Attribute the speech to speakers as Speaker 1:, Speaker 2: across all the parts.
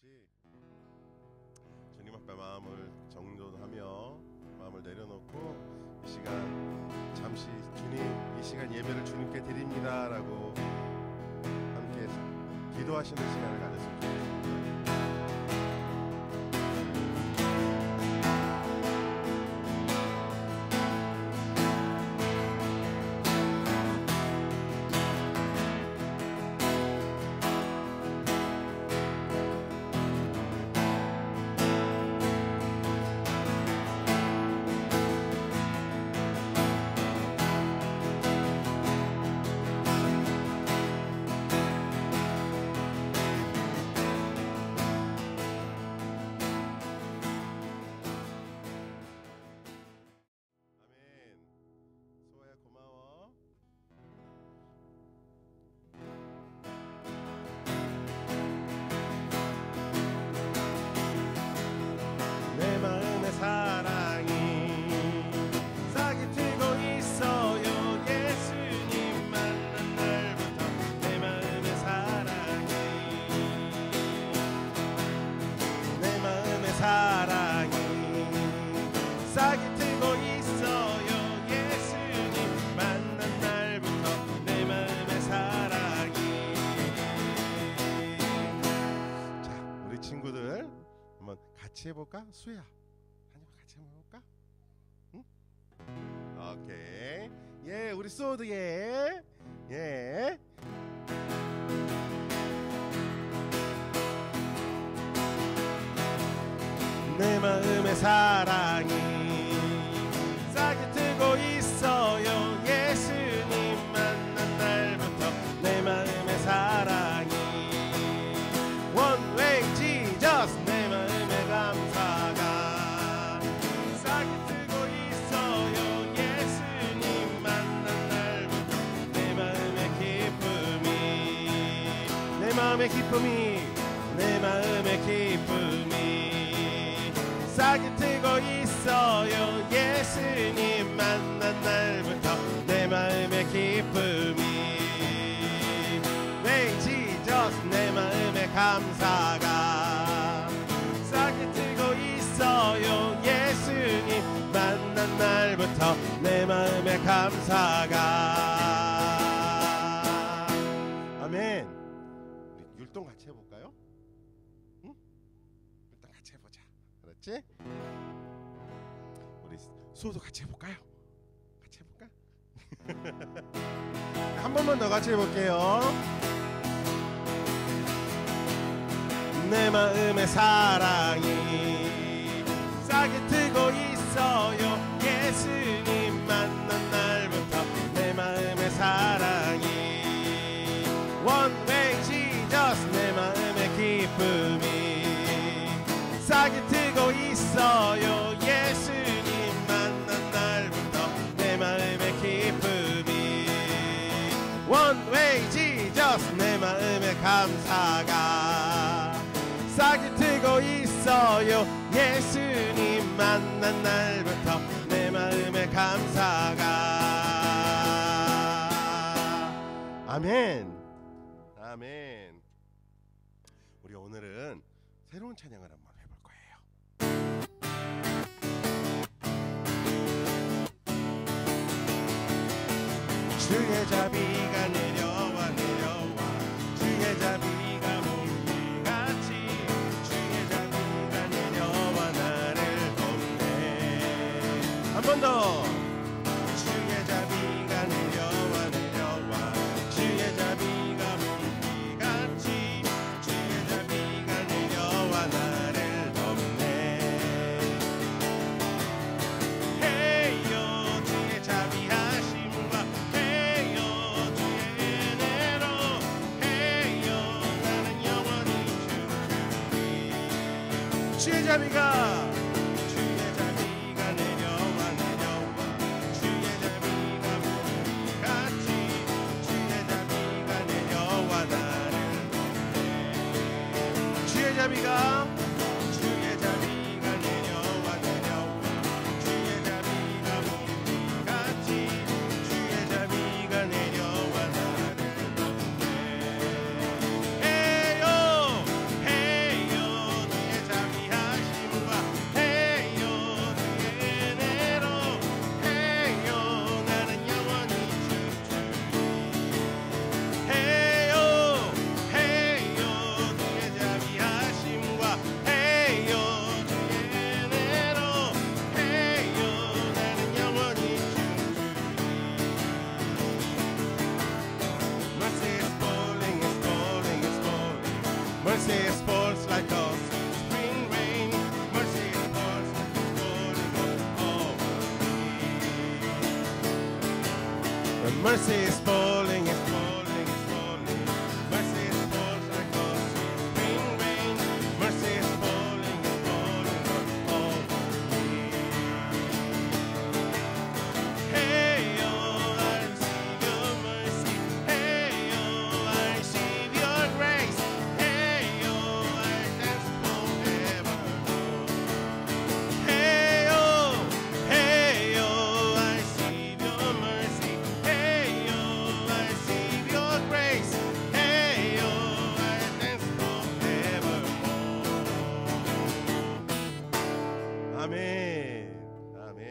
Speaker 1: 같이 주님 앞에 마음을 정돈하며 마음을 내려놓고 이 시간 잠시 주님, 이 시간 예배를 주님께 드립니다라고 함께 기도하시는 시간을 가졌으면 좋겠습니다. 고마워. 내 마음의 사랑이 싹이 트고 있어요. 예수님 만난 날부터 내 마음의 사랑이, 내 마음의 사랑이 싹이 트고 있어요. 만난 날부터 내 마음의 사랑이. 자, 우리 친구들 한번 같이 해볼까? 수야, 한번 같이 한번 해볼까? 응? 오케이. 예, 우리 소드 예. 예. 내 마음의 사랑이 싹이 트고 있어요. 예수님 만난 날부터 내 마음의 사랑이 One way Jesus, 내 마음의 감사가 싹이 트고 있어요. 예수님 만난 날부터 내 마음의 기쁨이, 내 마음의 기쁨이, 내 마음의 기쁨이 싹이 트고 있어요. 예수님 만난 날부터 내 마음의 기쁨이 네 지저스, 내 마음의 감사가 싹이 트고 있어요. 예수님 만난 날부터 내 마음의 감사가. 아멘. 우리 율동 같이 해볼까요? 응? 율동 같이 해보자. 그렇지? 우리 수호도 같이 해볼까요? 같이 해볼까? 한 번만 더 같이 해볼게요. 내 마음의 사랑이 싹이 트고 있어요. 예수님 만난 날부터 내 마음의 사랑이 One way Jesus, 내 마음의 기쁨이 싹이 트고 있어요. 예수님 만난 날부터 내 마음의 기쁨이 One way Jesus, 내 마음의 감사가 싹이 트고 있어요. 예수님 만난 날부터 내 마음의 감사가. 아멘. 아멘. 우리 오늘은 새로운 찬양을 한번 해볼 거예요. 주의 자비가 내려와 내려와, 주의 자비가 몽기같이 주의 자비가 내려와 나를 돕네. 한 번 더. 주의 자비가 내려와 내려와, 주의 자비가 몽기같이 주의 자비가 내려와 나를 돕네. 헤이요 주의 자비하심과 헤이요 주의 은혜로, 헤이요 나는 영원히 주를. 주의 자비가, 주의 자비가 내려와 내려와, 주의 자비가 몽기같이 주의 자비가 내려와 나를 돕네. 주의 자비가, 주의 자비가 내려와 내려와, 주의 자비가 몽기같이 주의 자비가 내려와 나를 돕네. 헤이요 헤이요 Mercy falls like a spring rain. Mercy falls falling over me. When mercy is falling, it's falling, it's falling. Mercy falls like a spring rain. Mercy is falling, it's falling over me. Hey, oh, I receive your mercy. Hey, oh, I receive your grace. Hey, oh, I dance forevermore. Hey, oh, I receive your mercy. Hey, oh, I receive your grace. Hey, oh, I dance forevermore. 아멘. 아멘.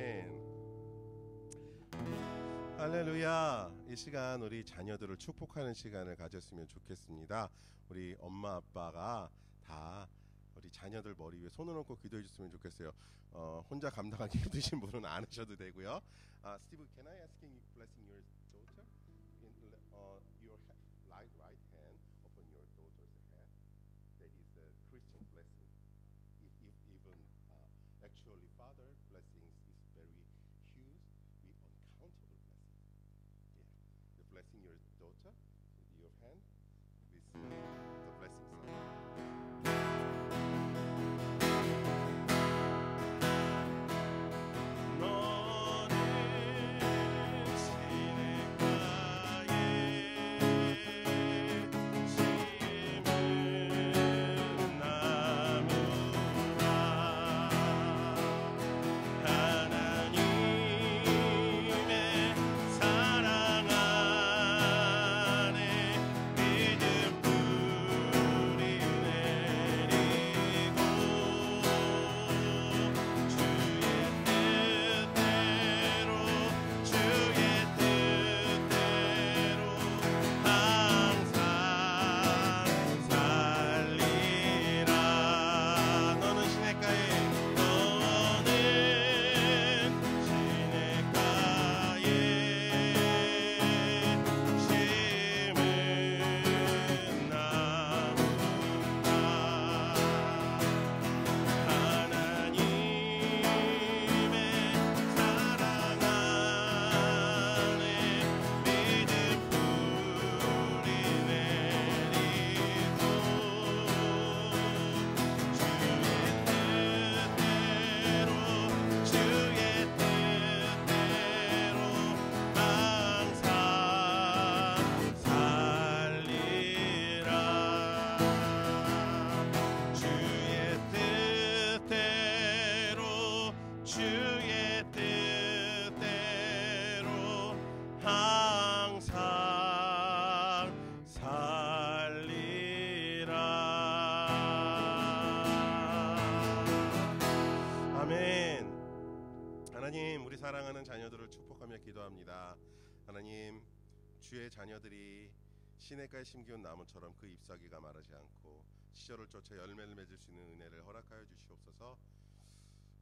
Speaker 1: 할렐루야. 이 시간 우리 자녀들을 축복하는 시간을 가졌으면 좋겠습니다. 우리 엄마 아빠가 다 우리 자녀들 머리 위에 손을 얹고 기도해 줬으면 좋겠어요. 혼자 감당하기 힘드신 분은 안 하셔도 되고요. Steve, can I ask you blessing your daughter? Your right hand upon your daughter's head. That is the Christian blessing. Even actually, Father blessings is very huge, uncountable blessing. Yeah, the blessing your daughter with your hand. This the blessing song. 하나님, 우리 사랑하는 자녀들을 축복하며 기도합니다. 하나님, 주의 자녀들이 시냇가에 심기운 나무처럼 그 잎사귀가 마르지 않고 시절을 쫓아 열매를 맺을 수 있는 은혜를 허락하여 주시옵소서.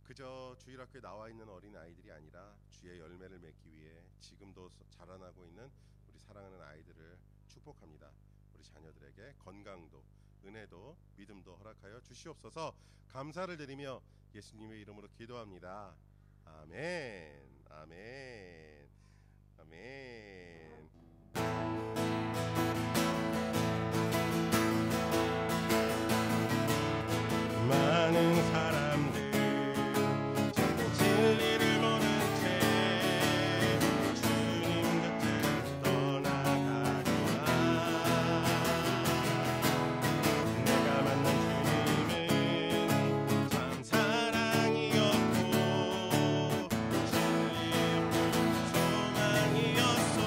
Speaker 1: 그저 주일학교에 나와 있는 어린 아이들이 아니라 주의 열매를 맺기 위해 지금도 자라나고 있는 우리 사랑하는 아이들을 축복합니다. 우리 자녀들에게 건강도 은혜도 믿음도 허락하여 주시옵소서. 감사를 드리며 예수님의 이름으로 기도합니다. 아멘. 아멘. 아멘. 많은 사람들 전부 진리를 모른 채 주님 곁을 떠나가지만 내가 만난 주님은 참 사랑이었고 진리의 소망이었소.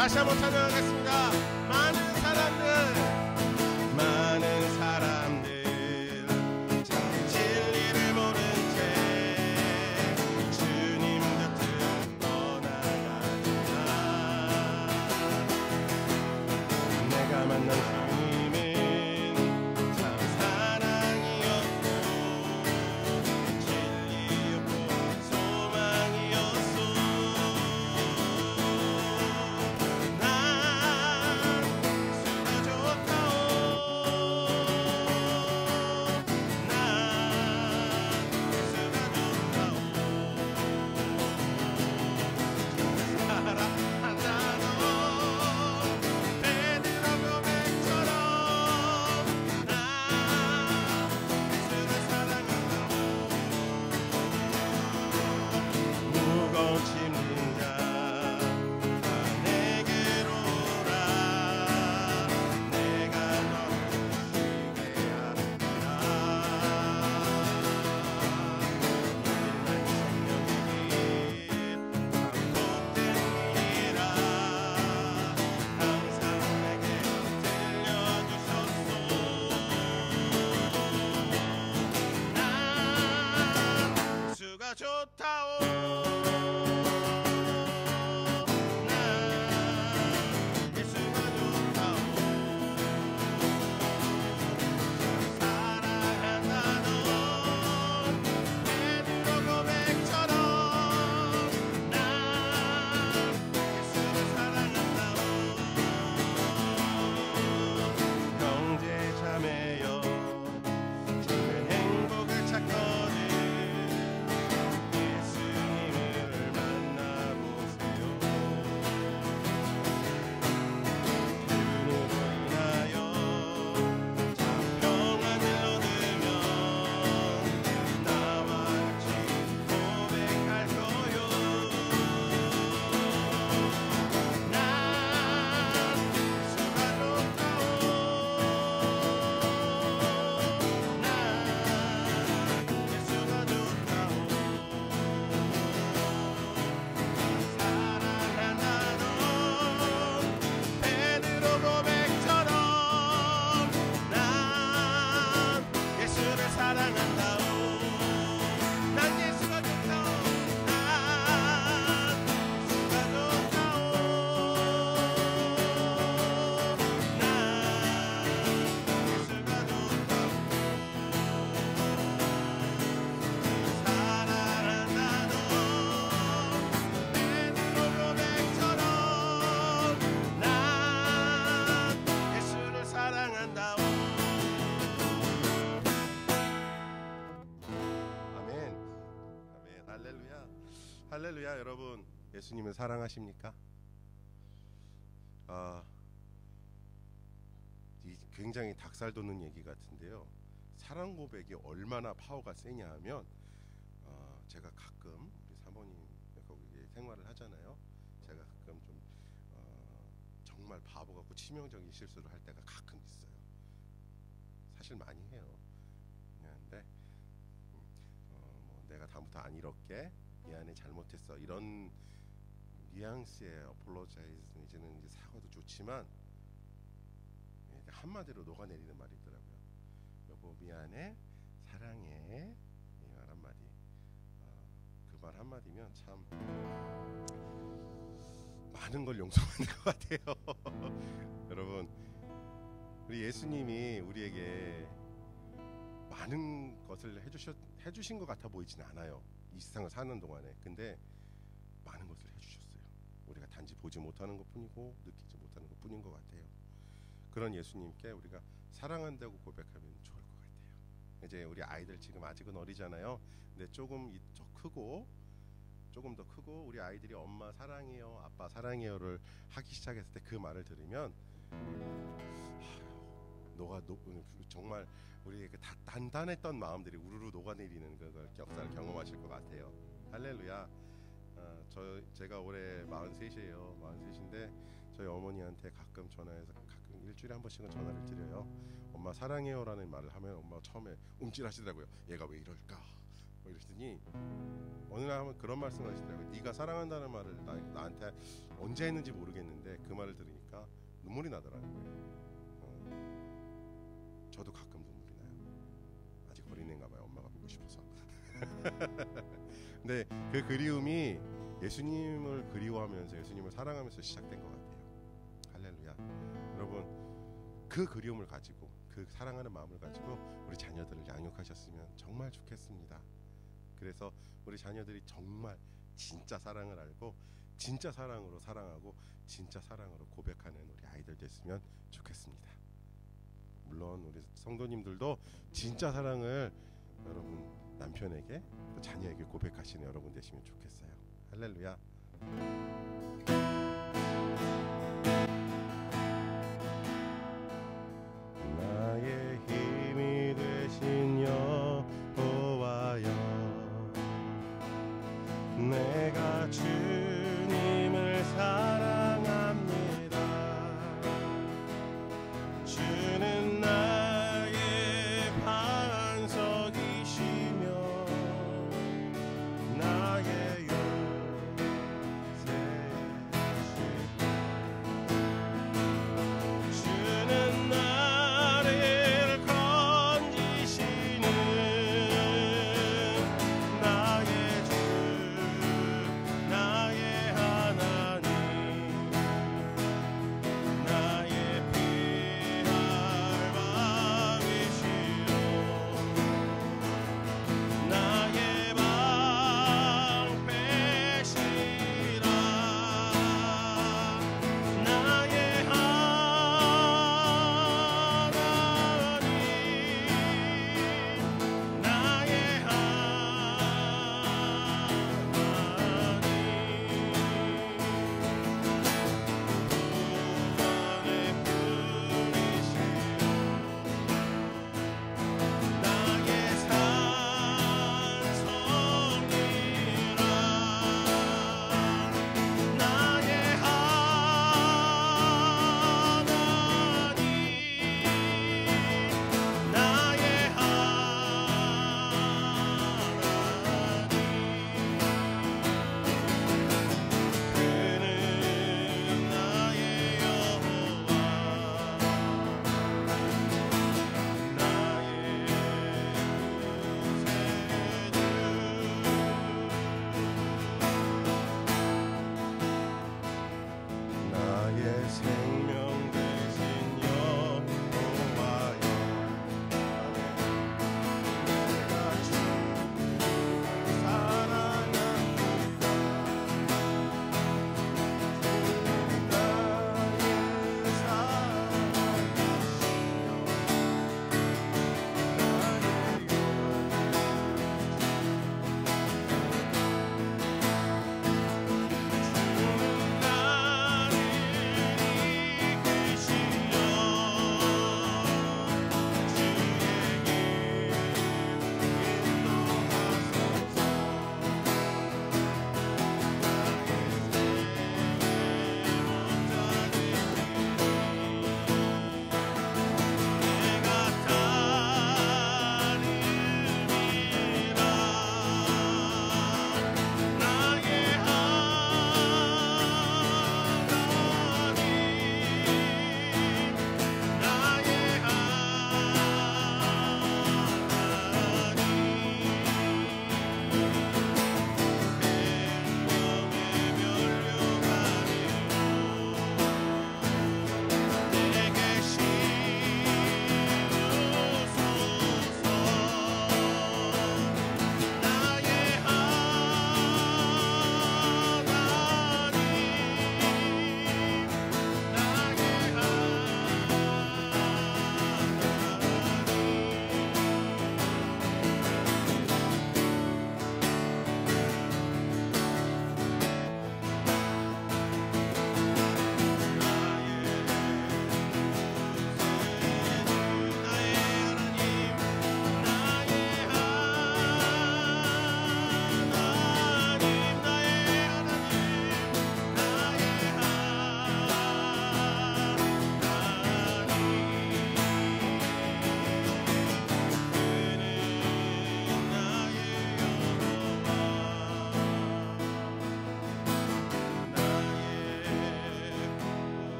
Speaker 1: 다시 한번 찬양하겠습니다. 많은 사람들 참 진리를 모른 채 주님 곁을 떠나가지만 내가 만난 주님은 참 사랑이었고 진리였고 소망이었소. 좋다오. 난 예수가 좋다오. 사랑한다 넌 베드로 고백처럼 난 예수를 사랑한다오. 형제 자매여 지금 행복을 찾거든 할렐루야. 여러분 예수님을 사랑하십니까? 굉장히 닭살 돋는 얘기 같은데요. 사랑 고백이 얼마나 파워가 세냐 하면 제가 가끔 우리 사모님 거기 생활을 하잖아요. 제가 가끔 좀 정말 바보 같고 치명적인 실수를 할 때가 가끔 있어요. 사실 많이 해요. 근데 뭐 내가 다음부터 안 이럴게, 미안해, 잘못했어, 이런 뉘앙스의 apologize, 이제는 이제 사과도 좋지만 한마디로 녹아내리는 말이 있더라고요. 여보 미안해, 사랑해, 이 말 한마디. 그 말 한마디면 참 많은 걸 용서하는 것 같아요. 여러분, 우리 예수님이 우리에게 많은 것을 해주신 것 같아 보이진 않아요, 이 세상을 사는 동안에. 근데 많은 것을 해주셨어요. 우리가 단지 보지 못하는 것뿐이고 느끼지 못하는 것뿐인 것 같아요. 그런 예수님께 우리가 사랑한다고 고백하면 좋을 것 같아요. 이제 우리 아이들 지금 아직은 어리잖아요. 근데 조금 더 크고 우리 아이들이 엄마 사랑해요, 아빠 사랑해요를 하기 시작했을 때 그 말을 들으면 정말 우리의 그 단단했던 마음들이 우르르 녹아내리는 그걸 역사를 경험하실 것 같아요. 할렐루야. 제가 올해 43이에요. 43인데 저희 어머니한테 가끔 전화해서 가끔 일주일에 한 번씩은 전화를 드려요. 엄마 사랑해요라는 말을 하면 엄마가 처음에 움찔하시더라고요. 얘가 왜 이럴까? 뭐 이러더니 어느 날 한번 그런 말씀을 하시더라고요. 네가 사랑한다는 말을 나한테 언제 했는지 모르겠는데 그 말을 들으니까 눈물이 나더라는 거예요. 저도 가끔 눈물이 나요. 아직 어린애인가 봐요. 엄마가 보고 싶어서. 근데 그 그리움이 예수님을 그리워하면서 예수님을 사랑하면서 시작된 것 같아요. 할렐루야. 여러분, 그 그리움을 가지고, 그 사랑하는 마음을 가지고 우리 자녀들을 양육하셨으면 정말 좋겠습니다. 그래서 우리 자녀들이 정말 진짜 사랑을 알고 진짜 사랑으로 사랑하고 진짜 사랑으로 고백하는 우리 아이들 됐으면 좋겠습니다. 물론 우리 성도님들도 진짜 사랑을 여러분 남편에게 또 자녀에게 고백하시는 여러분 되시면 좋겠어요. 할렐루야. 나의 힘이 되신 여호와여, 내가 주님을 사랑합니다. 주는 나의 반석이시며 나의 요새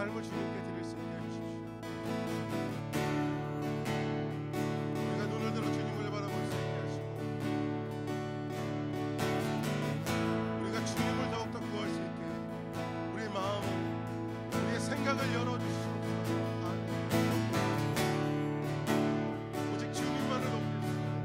Speaker 1: 삶을 주님께 드릴 수 있게 해주십시오. 우리가 눈을 들어 주님을 바라볼 수 있게 하시고, 우리가 주님을 더욱더 구할 수 있게 우리의 마음을, 우리의 생각을 열어주시옵소서. 오직 주님만을 높일 수 있는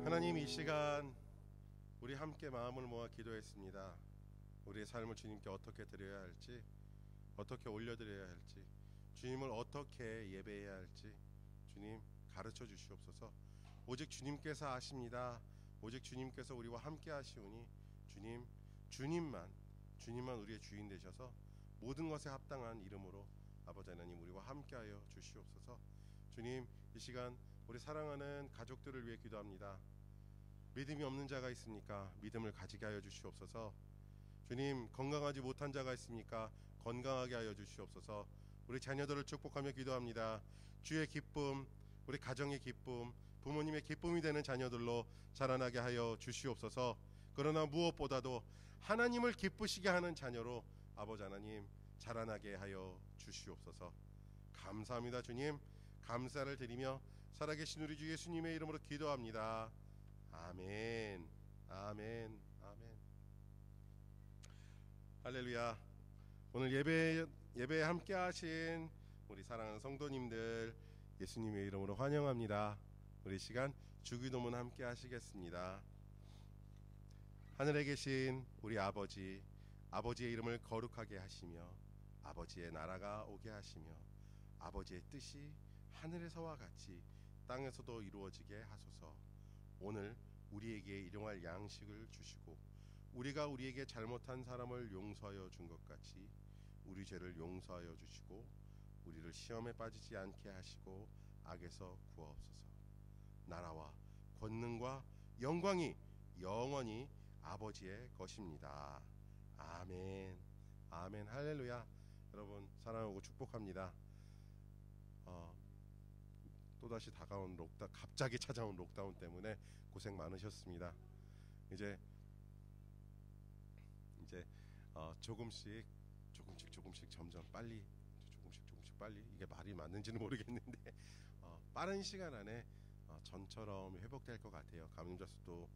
Speaker 1: 하나님, 이 시간 우리 함께 마음을 모아 기도했습니다. 우리의 삶을 주님께 어떻게 드려야 할지, 어떻게 올려드려야 할지, 주님을 어떻게 예배해야 할지 주님 가르쳐 주시옵소서. 오직 주님께서 아십니다. 오직 주님께서 우리와 함께 하시오니 주님만 우리의 주인 되셔서 모든 것에 합당한 이름으로 아버지 하나님 우리와 함께하여 주시옵소서. 주님, 이 시간 우리 사랑하는 가족들을 위해 기도합니다. 믿음이 없는 자가 있습니까? 믿음을 가지게 하여 주시옵소서. 주님, 건강하지 못한 자가 있습니까? 건강하게 하여 주시옵소서. 우리 자녀들을 축복하며 기도합니다. 주의 기쁨, 우리 가정의 기쁨, 부모님의 기쁨이 되는 자녀들로 자라나게 하여 주시옵소서. 그러나 무엇보다도 하나님을 기쁘시게 하는 자녀로 아버지 하나님 자라나게 하여 주시옵소서. 감사합니다. 주님, 감사를 드리며 살아계신 우리 주 예수님의 이름으로 기도합니다. 아멘. 아멘. 아멘. 할렐루야. 오늘 예배에 함께 하신 우리 사랑하는 성도님들 예수님의 이름으로 환영합니다. 우리 시간 주기도문 함께 하시겠습니다. 하늘에 계신 우리 아버지, 아버지의 이름을 거룩하게 하시며 아버지의 나라가 오게 하시며 아버지의 뜻이 하늘에서와 같이 땅에서도 이루어지게 하소서. 오늘 우리에게 일용할 양식을 주시고 우리가 우리에게 잘못한 사람을 용서하여 준 것 같이 우리 죄를 용서하여 주시고 우리를 시험에 빠지지 않게 하시고 악에서 구하옵소서. 나라와 권능과 영광이 영원히 아버지의 것입니다. 아멘. 아멘. 할렐루야. 여러분 사랑하고 축복합니다. 또다시 다가온 갑자기 찾아온 록다운 때문에 고생 많으셨습니다. 이제 조금씩 점점 빨리, 조금씩 빨리, 이게 말이 맞는지는 모르겠는데 빠른 시간 안에 전처럼 회복될 것 같아요. 감염자 수도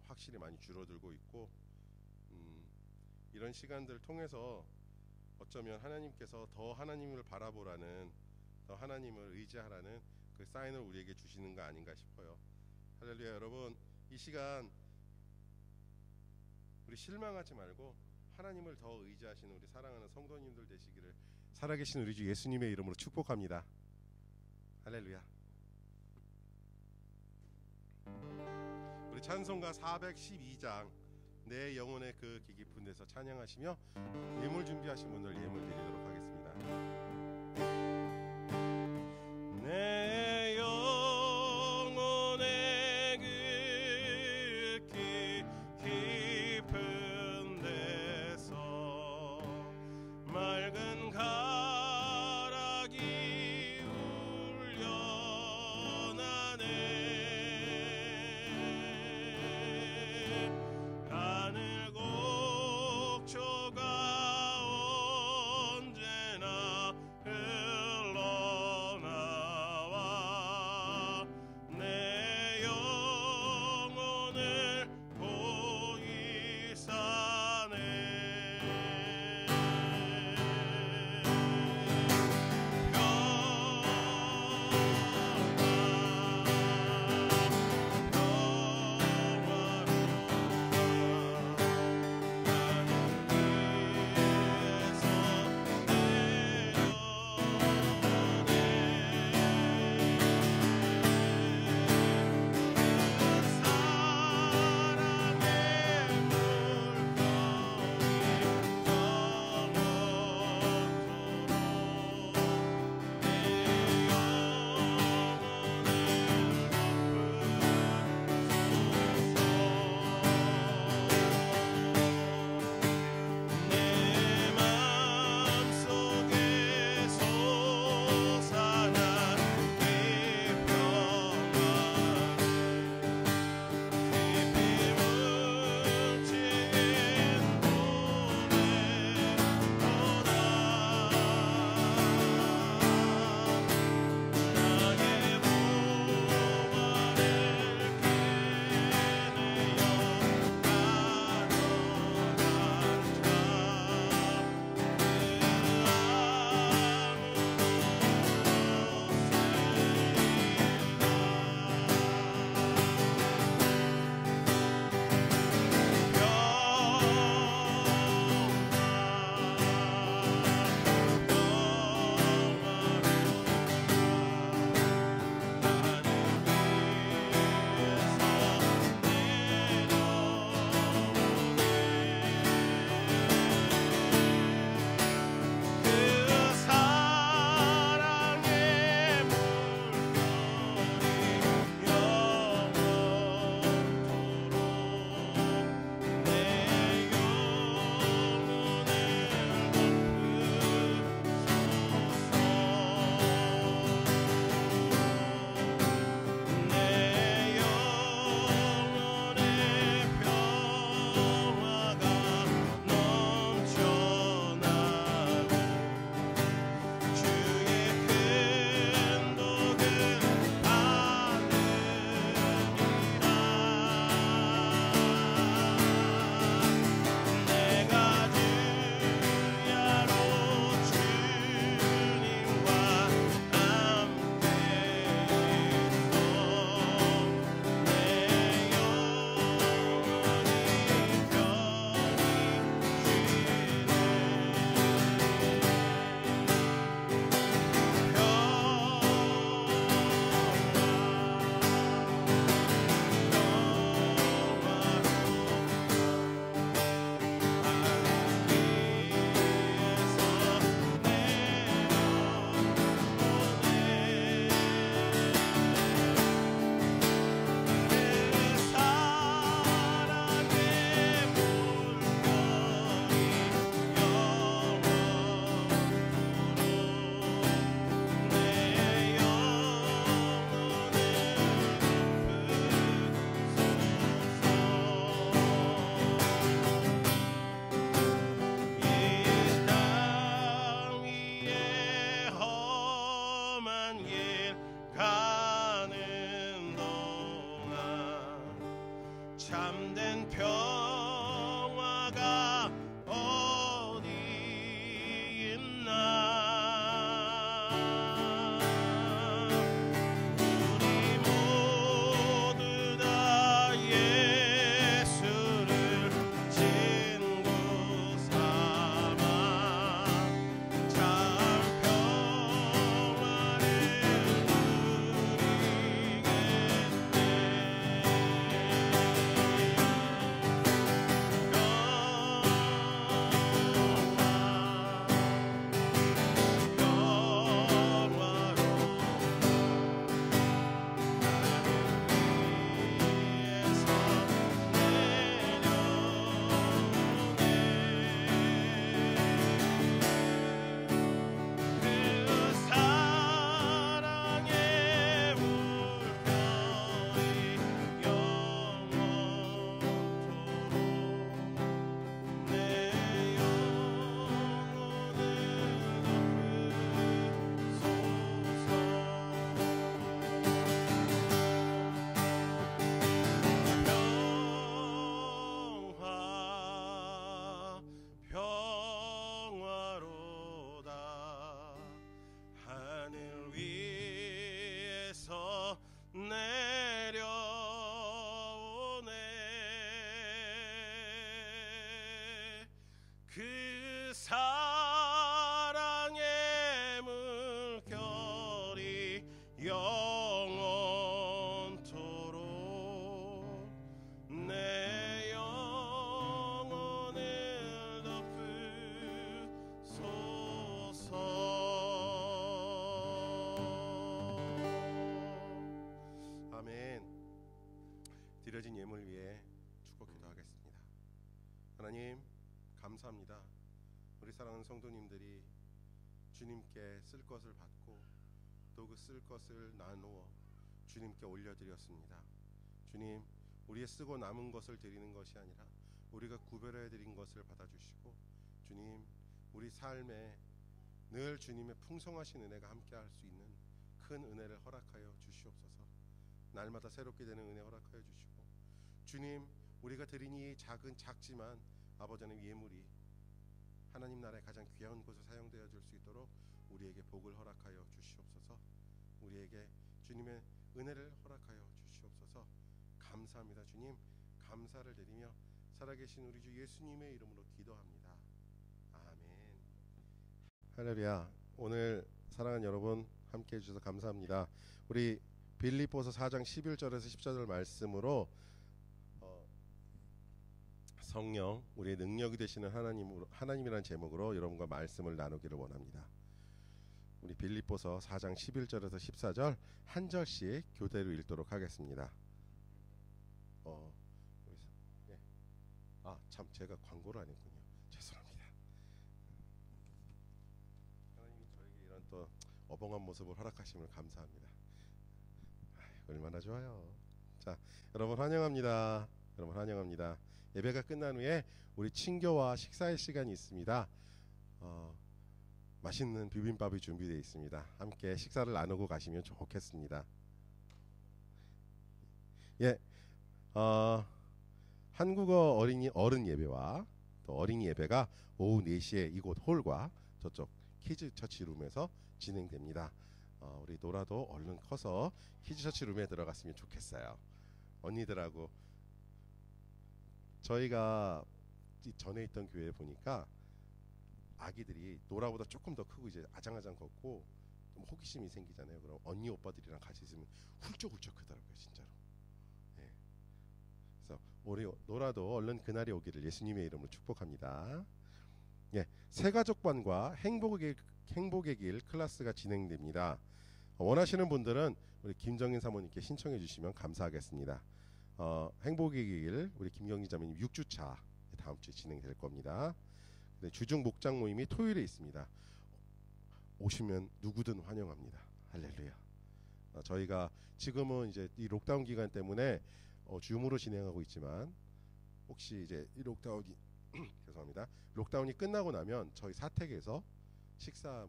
Speaker 1: 확실히 많이 줄어들고 있고, 이런 시간들을 통해서 어쩌면 하나님께서 더 하나님을 바라보라는, 더 하나님을 의지하라는 그 사인을 우리에게 주시는 거 아닌가 싶어요. 할렐루야. 여러분, 이 시간 우리 실망하지 말고 하나님을 더 의지하시는 우리 사랑하는 성도님들 되시기를 살아계신 우리 주 예수님의 이름으로 축복합니다. 할렐루야. 우리 찬송가 412장 내 영혼의 그 깊은 데서 찬양하시며 예물 준비하신 분들 예물 드리도록 하겠습니다. 내 영혼의 그 깊은 데서 맑은 가락이 울려나네. 하늘 곡초가 언제나 참된 평화가 어디 있나. 우리 모두 다 예수를 친구 삼아 참 평화를 그 사랑의 물결이 영원토록 내 영혼을 덮으소서. 아멘. 드려진 예물 위에 축복 기도하겠습니다. 하나님 감사합니다. 우리 사랑하는 성도님들이 주님께 쓸 것을 받고 또 그 쓸 것을 나누어 주님께 올려드렸습니다. 주님, 우리의 쓰고 남은 것을 드리는 것이 아니라 우리가 구별해 드린 것을 받아주시고, 주님, 우리 삶에 늘 주님의 풍성하신 은혜가 함께할 수 있는 큰 은혜를 허락하여 주시옵소서. 날마다 새롭게 되는 은혜 허락하여 주시고, 주님, 우리가 드린 이 작지만 아버지 하나님 예물이 하나님 나라의 가장 귀한 곳에 사용되어 줄 수 있도록 우리에게 복을 허락하여 주시옵소서. 우리에게 주님의 은혜를 허락하여 주시옵소서. 감사합니다. 주님, 감사를 드리며 살아계신 우리 주 예수님의 이름으로 기도합니다. 아멘. 할렐루야. 오늘 사랑하는 여러분 함께해 주셔서 감사합니다. 우리 빌립보서 4장 11절에서 14절 말씀으로 성령, 우리의 능력이 되시는 하나님이라는 제목으로 여러분과 말씀을 나누기를 원합니다. 우리 빌립보서 4장 11절에서 14절 한 절씩 교대로 읽도록 하겠습니다. 예. 참 제가 광고를 안 했군요. 죄송합니다. 하나님이 저에게 이런 또 어벙한 모습을 허락하심을 감사합니다. 얼마나 좋아요. 자, 여러분 환영합니다. 여러분 환영합니다. 예배가 끝난 후에 우리 친교와 식사의 시간이 있습니다. 맛있는 비빔밥이 준비되어 있습니다. 함께 식사를 나누고 가시면 좋겠습니다. 예, 한국어 어른 예배와 또 어린이 예배가 오후 4시에 이곳 홀과 저쪽 키즈 처치룸에서 진행됩니다. 우리 노라도 얼른 커서 키즈 처치룸에 들어갔으면 좋겠어요. 언니들하고 저희가 전에 있던 교회에 보니까 아기들이 노라보다 조금 더 크고 이제 아장아장 걷고 좀 호기심이 생기잖아요. 그럼 언니 오빠들이랑 같이 있으면 훌쩍훌쩍 크더라고요, 진짜로. 예. 그래서 우리 노라도 얼른 그날이 오기를 예수님의 이름으로 축복합니다. 예, 새가족반과 행복의 길 클래스가 진행됩니다. 원하시는 분들은 우리 김정인 사모님께 신청해 주시면 감사하겠습니다. 행복의 길 우리 김경희 자매님 6주차 다음 주에 진행될 겁니다. 주중 목장 모임이 토요일에 있습니다. 오시면 누구든 환영합니다. 할렐루야. 저희가 지금은 이제 이 록다운 기간 때문에 줌으로 진행하고 있지만 혹시 이제 이 록다운이 죄송합니다. 록다운이 끝나고 나면 저희 사택에서 식사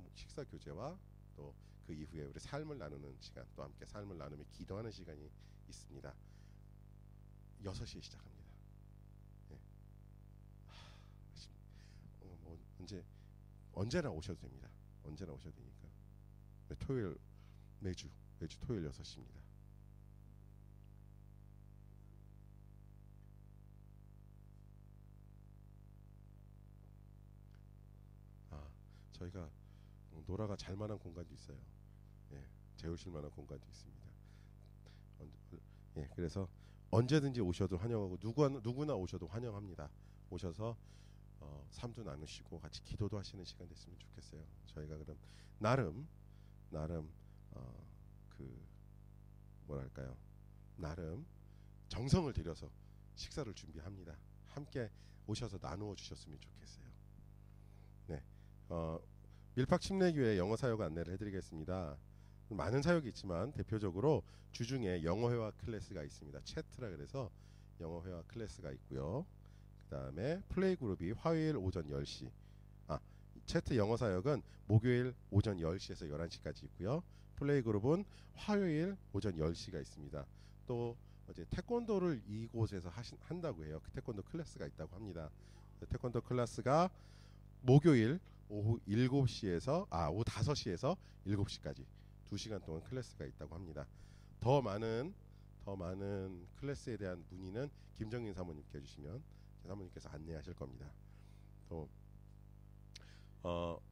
Speaker 1: 교제와 또 그 이후에 우리 삶을 나누는 시간, 또 함께 삶을 나누며 기도하는 시간이 있습니다. 6시에 시작합니다. 예. 뭐 언제나 오셔도 됩니다. 언제나 오셔도 되니까. 네, 토요일 매주 토요일 6시입니다. 저희가 노라가 잘 만한 공간도 있어요. 예, 재우실 만한 공간도 있습니다. 예, 그래서 언제든지 오셔도 환영하고 누구나 오셔도 환영합니다. 오셔서 삶도 나누시고 같이 기도도 하시는 시간 됐으면 좋겠어요. 저희가 그럼 나름 그 뭐랄까요? 나름 정성을 들여서 식사를 준비합니다. 함께 오셔서 나누어 주셨으면 좋겠어요. 네, 밀팍 침례교회 영어 사역 안내를 해드리겠습니다. 많은 사역이 있지만 대표적으로 주중에 영어 회화 클래스가 있습니다. 채트라 그래서 영어 회화 클래스가 있고요. 그 다음에 플레이 그룹이 화요일 오전 10시. 채트 영어 사역은 목요일 오전 10시에서 11시까지 있고요. 플레이 그룹은 화요일 오전 10시가 있습니다. 또 이제 태권도를 이곳에서 한다고 해요. 그 태권도 클래스가 있다고 합니다. 태권도 클래스가 목요일 오후 7시에서 오후 5시에서 7시까지 2시간 동안 클래스가 있다고 합니다. 더 많은 클래스에 대한 문의는 김정인 사모님께 해주시면 사모님께서 안내하실 겁니다. 또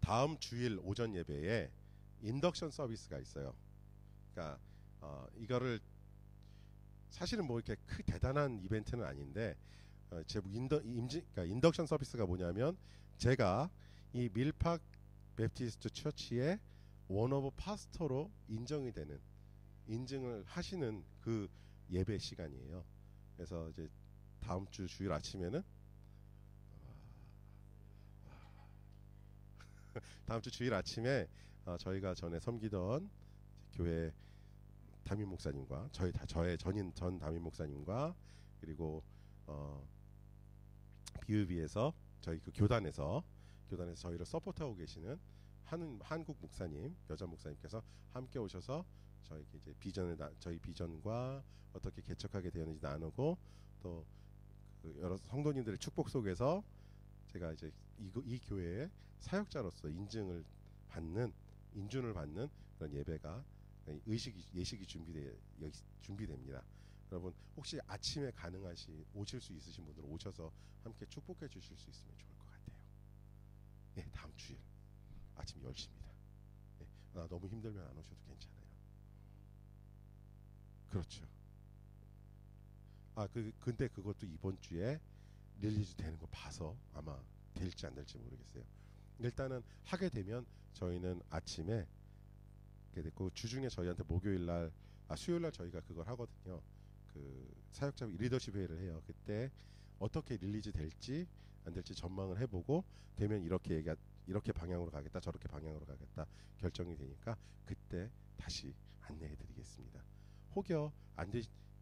Speaker 1: 다음 주일 오전 예배에 인덕션 서비스가 있어요. 그러니까 이거를 사실은 뭐 이렇게 대단한 이벤트는 아닌데 그러니까 인덕션 서비스가 뭐냐면 제가 이 밀팍 베프티스트 처치의 원 오브 파스터로 인증을 하시는 그 예배 시간이에요. 그래서 이제 다음 주 주일 아침에는 다음 주 주일 아침에 저희가 전에 섬기던 교회 담임 목사님과 저의 전 담임 목사님과 그리고 BUB에서 저희 그 교단에서 저희를 서포트하고 계시는 한국 목사님, 여자 목사님께서 함께 오셔서 저희에게 이제 저희 비전과 어떻게 개척하게 되었는지 나누고 또 그 여러 성도님들의 축복 속에서 제가 이제 이 교회의 사역자로서 인준을 받는 그런 예배가 예식이 준비됩니다. 여러분 혹시 아침에 오실 수 있으신 분들은 오셔서 함께 축복해 주실 수 있으면 좋을 것 같아요. 네, 다음 주일 아침 10시입니다. 네, 너무 힘들면 안 오셔도 괜찮아요. 그렇죠. 근데 그것도 이번 주에 릴리즈 되는 거 봐서 아마 될지 안 될지 모르겠어요. 일단은 하게 되면 저희는 아침에 됐고 주중에 저희한테 수요일 날 저희가 그걸 하거든요. 그 사역자 리더십 회의를 해요. 그때 어떻게 릴리즈 될지 안 될지 전망을 해보고 되면 이렇게 방향으로 가겠다, 저렇게 방향으로 가겠다 결정이 되니까 그때 다시 안내해드리겠습니다. 혹여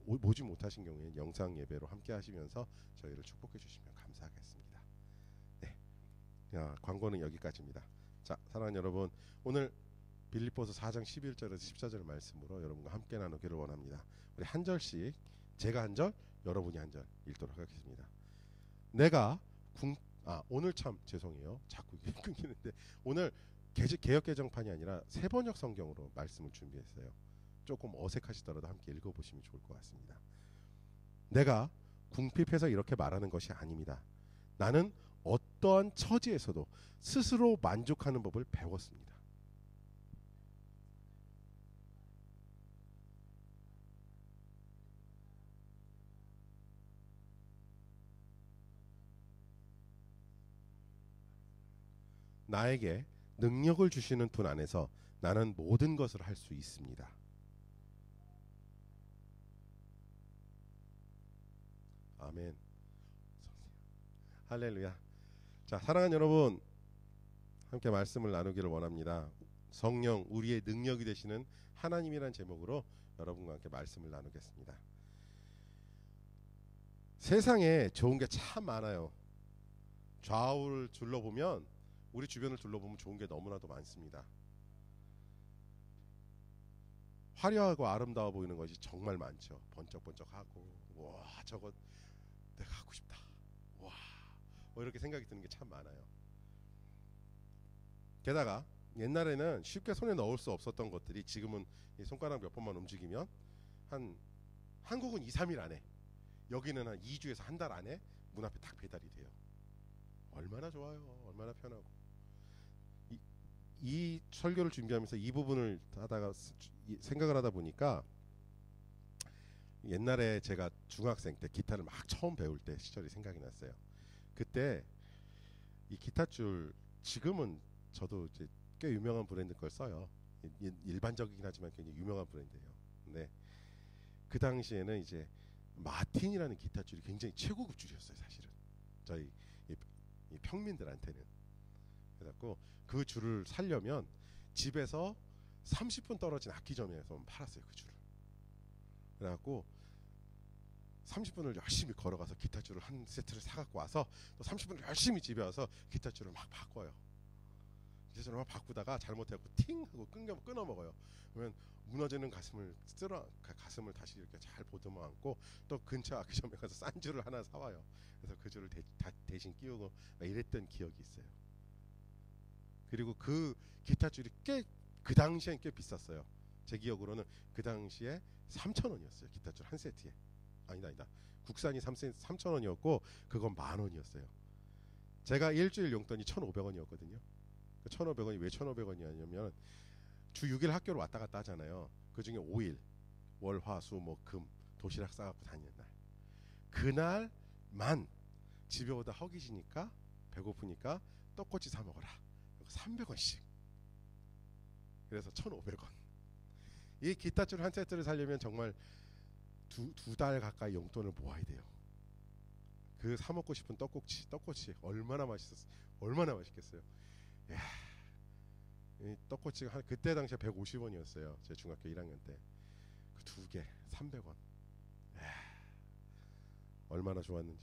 Speaker 1: 오지 못하신 경우에는 영상 예배로 함께 하시면서 저희를 축복해 주시면 감사하겠습니다. 네, 광고는 여기까지입니다. 자, 사랑하는 여러분, 오늘 빌립보서 4장 11절에서 14절 말씀으로 여러분과 함께 나누기를 원합니다. 우리 한 절씩, 제가 한 절, 여러분이 한 절 읽도록 하겠습니다. 오늘 참 죄송해요. 자꾸 끊기는데 오늘 개역개정판이 아니라 새번역 성경으로 말씀을 준비했어요. 조금 어색하시더라도 함께 읽어보시면 좋을 것 같습니다. 내가 궁핍해서 이렇게 말하는 것이 아닙니다. 나는 어떠한 처지에서도 스스로 만족하는 법을 배웠습니다. 나에게 능력을 주시는 분 안에서 나는 모든 것을 할 수 있습니다. 아멘. 할렐루야. 자, 사랑하는 여러분, 함께 말씀을 나누기를 원합니다. 성령, 우리의 능력이 되시는 하나님이란 제목으로 여러분과 함께 말씀을 나누겠습니다. 세상에 좋은 게 참 많아요. 좌우를 둘러보면, 우리 주변을 둘러보면 좋은 게 너무나도 많습니다. 화려하고 아름다워 보이는 것이 정말 많죠. 번쩍번쩍하고 와 저거 내가 하고 싶다. 와 뭐 이렇게 생각이 드는 게 참 많아요. 게다가 옛날에는 쉽게 손에 넣을 수 없었던 것들이 지금은 이 손가락 몇 번만 움직이면 한 한국은 2, 3일 안에 여기는 한 2주에서 한 달 안에 문 앞에 딱 배달이 돼요. 얼마나 좋아요. 얼마나 편하고. 이 설교를 준비하면서 이 부분을 하다가 생각을 하다 보니까 옛날에 제가 중학생 때 기타를 막 처음 배울 때 시절이 생각이 났어요. 그때 이 기타줄 지금은 저도 이제 꽤 유명한 브랜드 걸 써요. 일반적이긴 하지만 굉장히 유명한 브랜드예요. 근데 그 당시에는 이제 마틴이라는 기타줄이 굉장히 최고급 줄이었어요. 사실은 저희 이 평민들한테는. 그래갖고 그 줄을 사려면 집에서 30분 떨어진 악기점에서 팔았어요. 그 줄을. 그래갖고 30분을 열심히 걸어가서 기타줄을 한 세트를 사갖고 와서 또 30분을 열심히 집에 와서 기타줄을 막 바꿔요. 기타줄을 막 바꾸다가 잘못해갖고 팅 하고 끊어 먹어요. 그러면 무너지는 가슴을 다시 이렇게 잘 보듬어 안고 또 근처 악기점에 가서 싼 줄을 하나 사와요. 그래서 그 줄을 대신 끼우고 막 이랬던 기억이 있어요. 그리고 그 기타줄이 그 당시엔 꽤 비쌌어요. 제 기억으로는 그 당시에 3,000원이었어요. 기타줄 한 세트에. 아니다. 국산이 3,000원이었고 그건 10,000원이었어요. 제가 일주일 용돈이 1,500원이었거든요. 1,500원이 왜 1,500원이냐면 주 6일 학교를 왔다 갔다 하잖아요. 그중에 5일 월, 화, 수, 목, 금 도시락 싸갖고 다니는 날. 그날만 집에 오다 허기지니까 배고프니까 떡꼬치 사 먹어라. 300원씩. 그래서 1,500원. 이 기타줄 한 세트를 사려면 정말 두 달 가까이 용돈을 모아야 돼요. 그 사 먹고 싶은 떡꼬치 얼마나 맛있겠어요. 이야, 이 떡꼬치가 그때 당시에 150원이었어요. 제 중학교 1학년 때. 그 두 개 300원. 이야, 얼마나 좋았는지.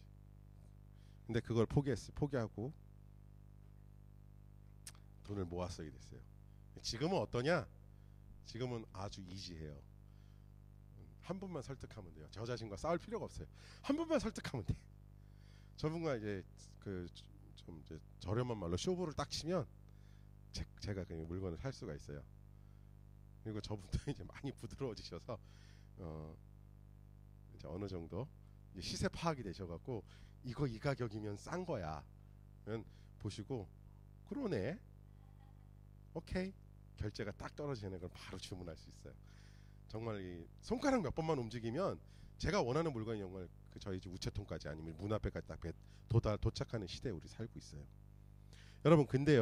Speaker 1: 근데 그걸 포기하고 돈을 모아 쓰게 됐어요. 지금은 어떠냐? 지금은 아주 이지해요. 한 분만 설득하면 돼요. 저 자신과 싸울 필요가 없어요. 한 분만 설득하면 돼. 저분과 이제 좀 이제 저렴한 말로 쇼부를 딱 치면 제가 그 물건을 살 수가 있어요. 그리고 저분도 이제 많이 부드러워지셔서 이제 어느 정도 이제 시세 파악이 되셔갖고 이거 이 가격이면 싼 거야. 그러면 보시고 그러네. 오케이. 결제가 딱 떨어지는 걸 바로 주문할 수 있어요. 정말 이 손가락 몇 번만 움직이면 제가 원하는 물건이 정말 그 저희 집 우체통까지 아니면 문 앞에까지 딱 도착하는 시대에 우리 살고 있어요. 여러분 근데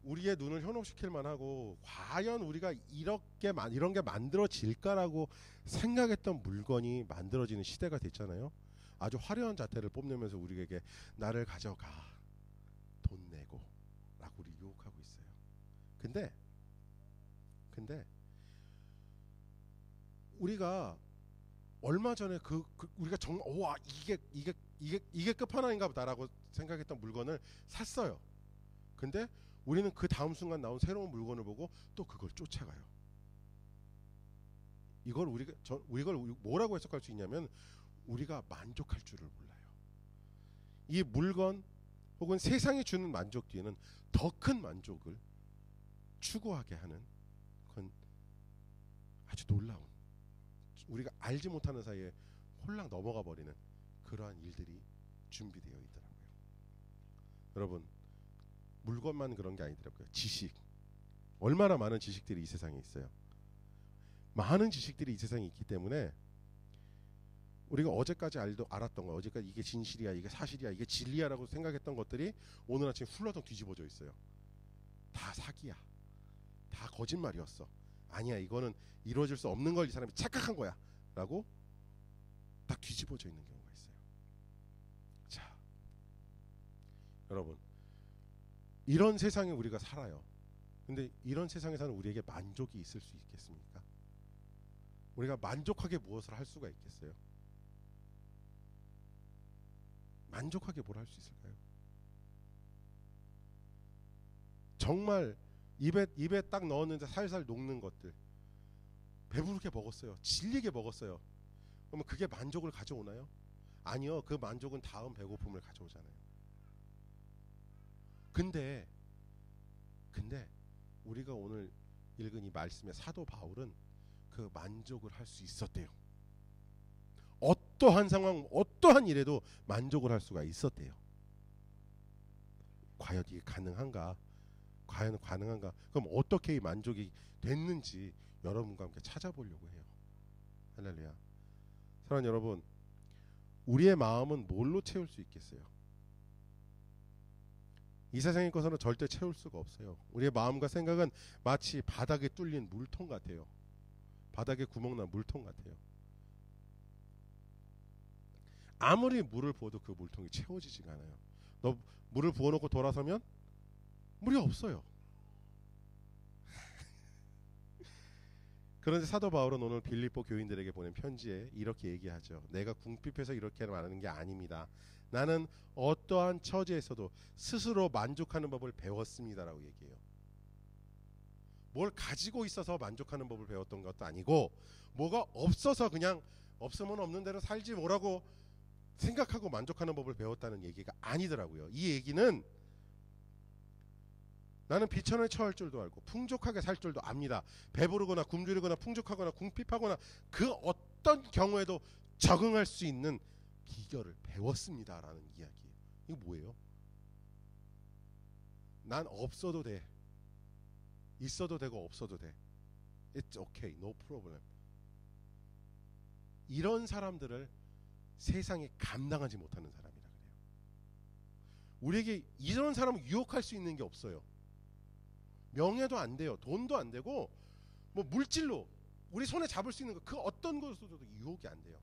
Speaker 1: 우리의 눈을 현혹시킬 만하고 과연 우리가 이런 게 만들어질까라고 생각했던 물건이 만들어지는 시대가 됐잖아요. 아주 화려한 자태를 뽐내면서 우리에게 나를 가져가 돈 내고 라고 우리 유혹하고 있어요. 근데 우리가 얼마 전에 우리가 정말 와 이게 끝판왕인가 보다라고 생각했던 물건을 샀어요. 근데 우리는 그 다음 순간 나온 새로운 물건을 보고 또 그걸 쫓아가요. 이걸 뭐라고 해석할 수 있냐면 우리가 만족할 줄을 몰라요. 이 물건 혹은 세상이 주는 만족 뒤에는 더 큰 만족을 추구하게 하는 그건 아주 놀라운 우리가 알지 못하는 사이에 홀랑 넘어가 버리는 그러한 일들이 준비되어 있더라고요. 여러분 물건만 그런 게 아니더라고요. 지식 얼마나 많은 지식들이 이 세상에 있어요. 많은 지식들이 이 세상에 있기 때문에 우리가 어제까지 알았던 거 어제까지 이게 진실이야 이게 사실이야 이게 진리야라고 생각했던 것들이 오늘 아침 훌러덩 뒤집어져 있어요. 다 사기야. 다 거짓말이었어. 아니야 이거는 이루어질 수 없는 걸 이 사람이 착각한 거야 라고 딱 뒤집어져 있는 경우가 있어요. 자 여러분 이런 세상에 우리가 살아요. 근데 이런 세상에 사는 우리에게 만족이 있을 수 있겠습니까? 우리가 만족하게 무엇을 할 수가 있겠어요? 만족하게 뭘 할 수 있을까요? 정말 입에 딱 넣었는데 살살 녹는 것들, 배부르게 먹었어요. 질리게 먹었어요. 그러면 그게 만족을 가져오나요? 아니요. 그 만족은 다음 배고픔을 가져오잖아요. 근데 우리가 오늘 읽은 이 말씀의 사도 바울은 그 만족을 할 수 있었대요. 어떠한 상황, 어떠한 일에도 만족을 할 수가 있었대요. 과연 이게 가능한가? 과연 가능한가? 그럼 어떻게 이 만족이 됐는지 여러분과 함께 찾아보려고 해요. 할렐루야. 사랑하는 여러분, 우리의 마음은 뭘로 채울 수 있겠어요? 이 세상의 것으로는 절대 채울 수가 없어요. 우리의 마음과 생각은 마치 바닥에 뚫린 물통 같아요. 바닥에 구멍난 물통 같아요. 아무리 물을 부어도 그 물통이 채워지지가 않아요. 너 물을 부어놓고 돌아서면 물이 없어요. 그런데 사도 바울은 오늘 빌립보 교인들에게 보낸 편지에 이렇게 얘기하죠. 내가 궁핍해서 이렇게 말하는 게 아닙니다. 나는 어떠한 처지에서도 스스로 만족하는 법을 배웠습니다라고 얘기해요. 뭘 가지고 있어서 만족하는 법을 배웠던 것도 아니고, 뭐가 없어서 그냥 없으면 없는 대로 살지 뭐라고 생각하고 만족하는 법을 배웠다는 얘기가 아니더라고요. 이 얘기는 나는 비천에 처할 줄도 알고 풍족하게 살 줄도 압니다. 배부르거나 굶주리거나 풍족하거나 궁핍하거나 그 어떤 경우에도 적응할 수 있는 비결을 배웠습니다라는 이야기예요. 이거 뭐예요? 난 없어도 돼. 있어도 되고 없어도 돼. It's okay, no problem. 이런 사람들을 세상에 감당하지 못하는 사람이라 그래요. 우리에게 이런 사람을 유혹할 수 있는 게 없어요. 명예도 안 돼요. 돈도 안 되고 뭐 물질로 우리 손에 잡을 수 있는 거 그 어떤 것으로도 유혹이 안 돼요.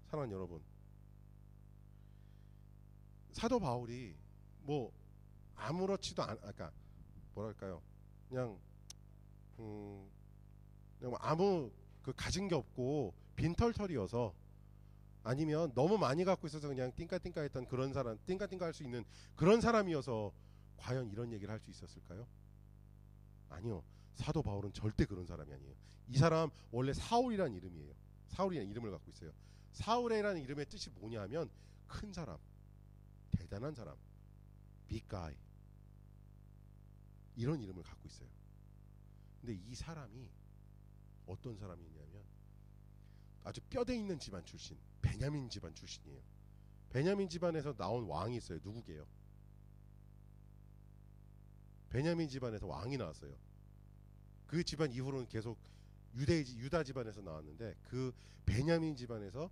Speaker 1: 사랑하는 여러분, 사도 바울이 뭐 아무렇지도 그러니까 뭐랄까요, 그냥 아무 그 가진 게 없고 빈털털이어서, 아니면 너무 많이 갖고 있어서 그냥 띵까띵까했던 그런 사람, 띵까띵까 할 수 있는 그런 사람이어서 과연 이런 얘기를 할 수 있었을까요? 아니요. 사도 바울은 절대 그런 사람이 아니에요. 이 사람 원래 사울이라는 이름이에요. 사울이라는 이름을 갖고 있어요. 사울이라는 이름의 뜻이 뭐냐면 큰 사람, 대단한 사람, big guy, 이런 이름을 갖고 있어요. 근데 이 사람이 어떤 사람이냐면 아주 뼈대 있는 집안 출신, 베냐민 집안 출신이에요. 베냐민 집안에서 나온 왕이 있어요. 누구게요? 베냐민 집안에서 왕이 나왔어요. 그 집안 이후로는 계속 유다 집안에서 나왔는데, 그 베냐민 집안에서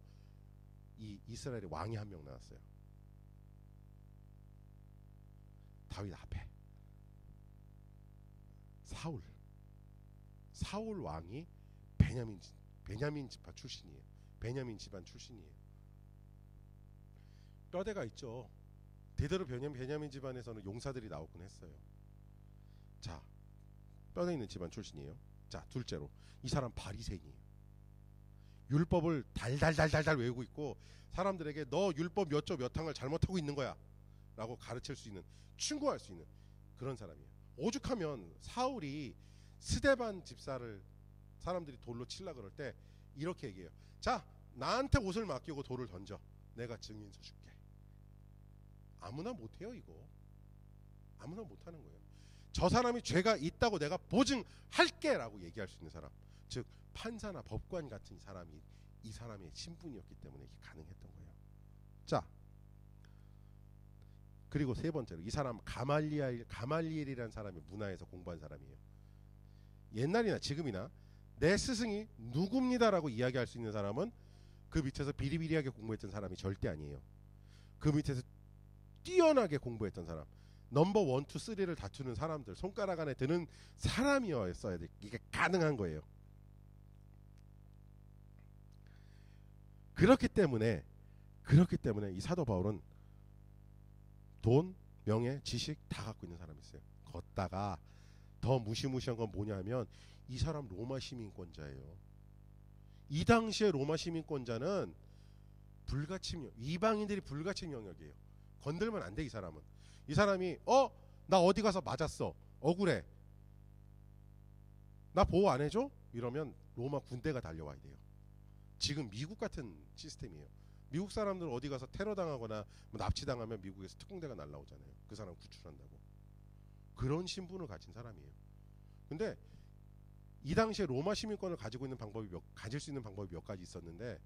Speaker 1: 이 이스라엘의 왕이 한 명 나왔어요. 다윗 앞에 사울 왕이 베냐민 집안 출신이에요. 베냐민 집안 출신이에요. 뼈대가 있죠. 대대로 베냐민 집안에서는 용사들이 나오곤 했어요. 자, 뼈대 있는 집안 출신이에요. 자, 둘째로 이 사람 바리새인이에요. 율법을 달달달달달 외우고 있고, 사람들에게 너 율법 몇 조 몇 항을 잘못하고 있는 거야 라고 가르칠 수 있는, 충고할 수 있는 그런 사람이에요. 오죽하면 사울이 스데반 집사를 사람들이 돌로 칠라 그럴 때 이렇게 얘기해요. 자, 나한테 옷을 맡기고 돌을 던져. 내가 증인서 줄게. 아무나 못해요. 이거 아무나 못하는 거예요. 저 사람이 죄가 있다고 내가 보증할게 라고 얘기할 수 있는 사람, 즉 판사나 법관 같은 사람이 이 사람의 신분이었기 때문에 이게 가능했던 거예요. 자, 그리고 세 번째로 이 사람 가말리엘이라는 사람이 문화에서 공부한 사람이에요. 옛날이나 지금이나 내 스승이 누굽니다라고 이야기할 수 있는 사람은 그 밑에서 비리비리하게 공부했던 사람이 절대 아니에요. 그 밑에서 뛰어나게 공부했던 사람, 넘버 1, 2, 3를 다투는 사람들, 손가락 안에 드는 사람이었어야 돼. 이게 가능한 거예요. 그렇기 때문에 이 사도 바울은 돈, 명예, 지식 다 갖고 있는 사람이었어요. 걷다가 더 무시무시한 건 뭐냐면 이 사람 로마 시민권자예요. 이 당시에 로마 시민권자는 이방인들이 불가침 영역이에요. 건들면 안 돼. 이 사람은. 이 사람이 나 어디 가서 맞았어. 억울해. 나 보호 안 해줘? 이러면 로마 군대가 달려와야 돼요. 지금 미국 같은 시스템이에요. 미국 사람들 어디 가서 테러 당하거나 뭐 납치당하면 미국에서 특공대가 날라오잖아요. 그 사람 구출한다고. 그런 신분을 가진 사람이에요. 근데 이 당시에 로마 시민권을 가지고 있는 가질 수 있는 방법이 몇 가지 있었는데,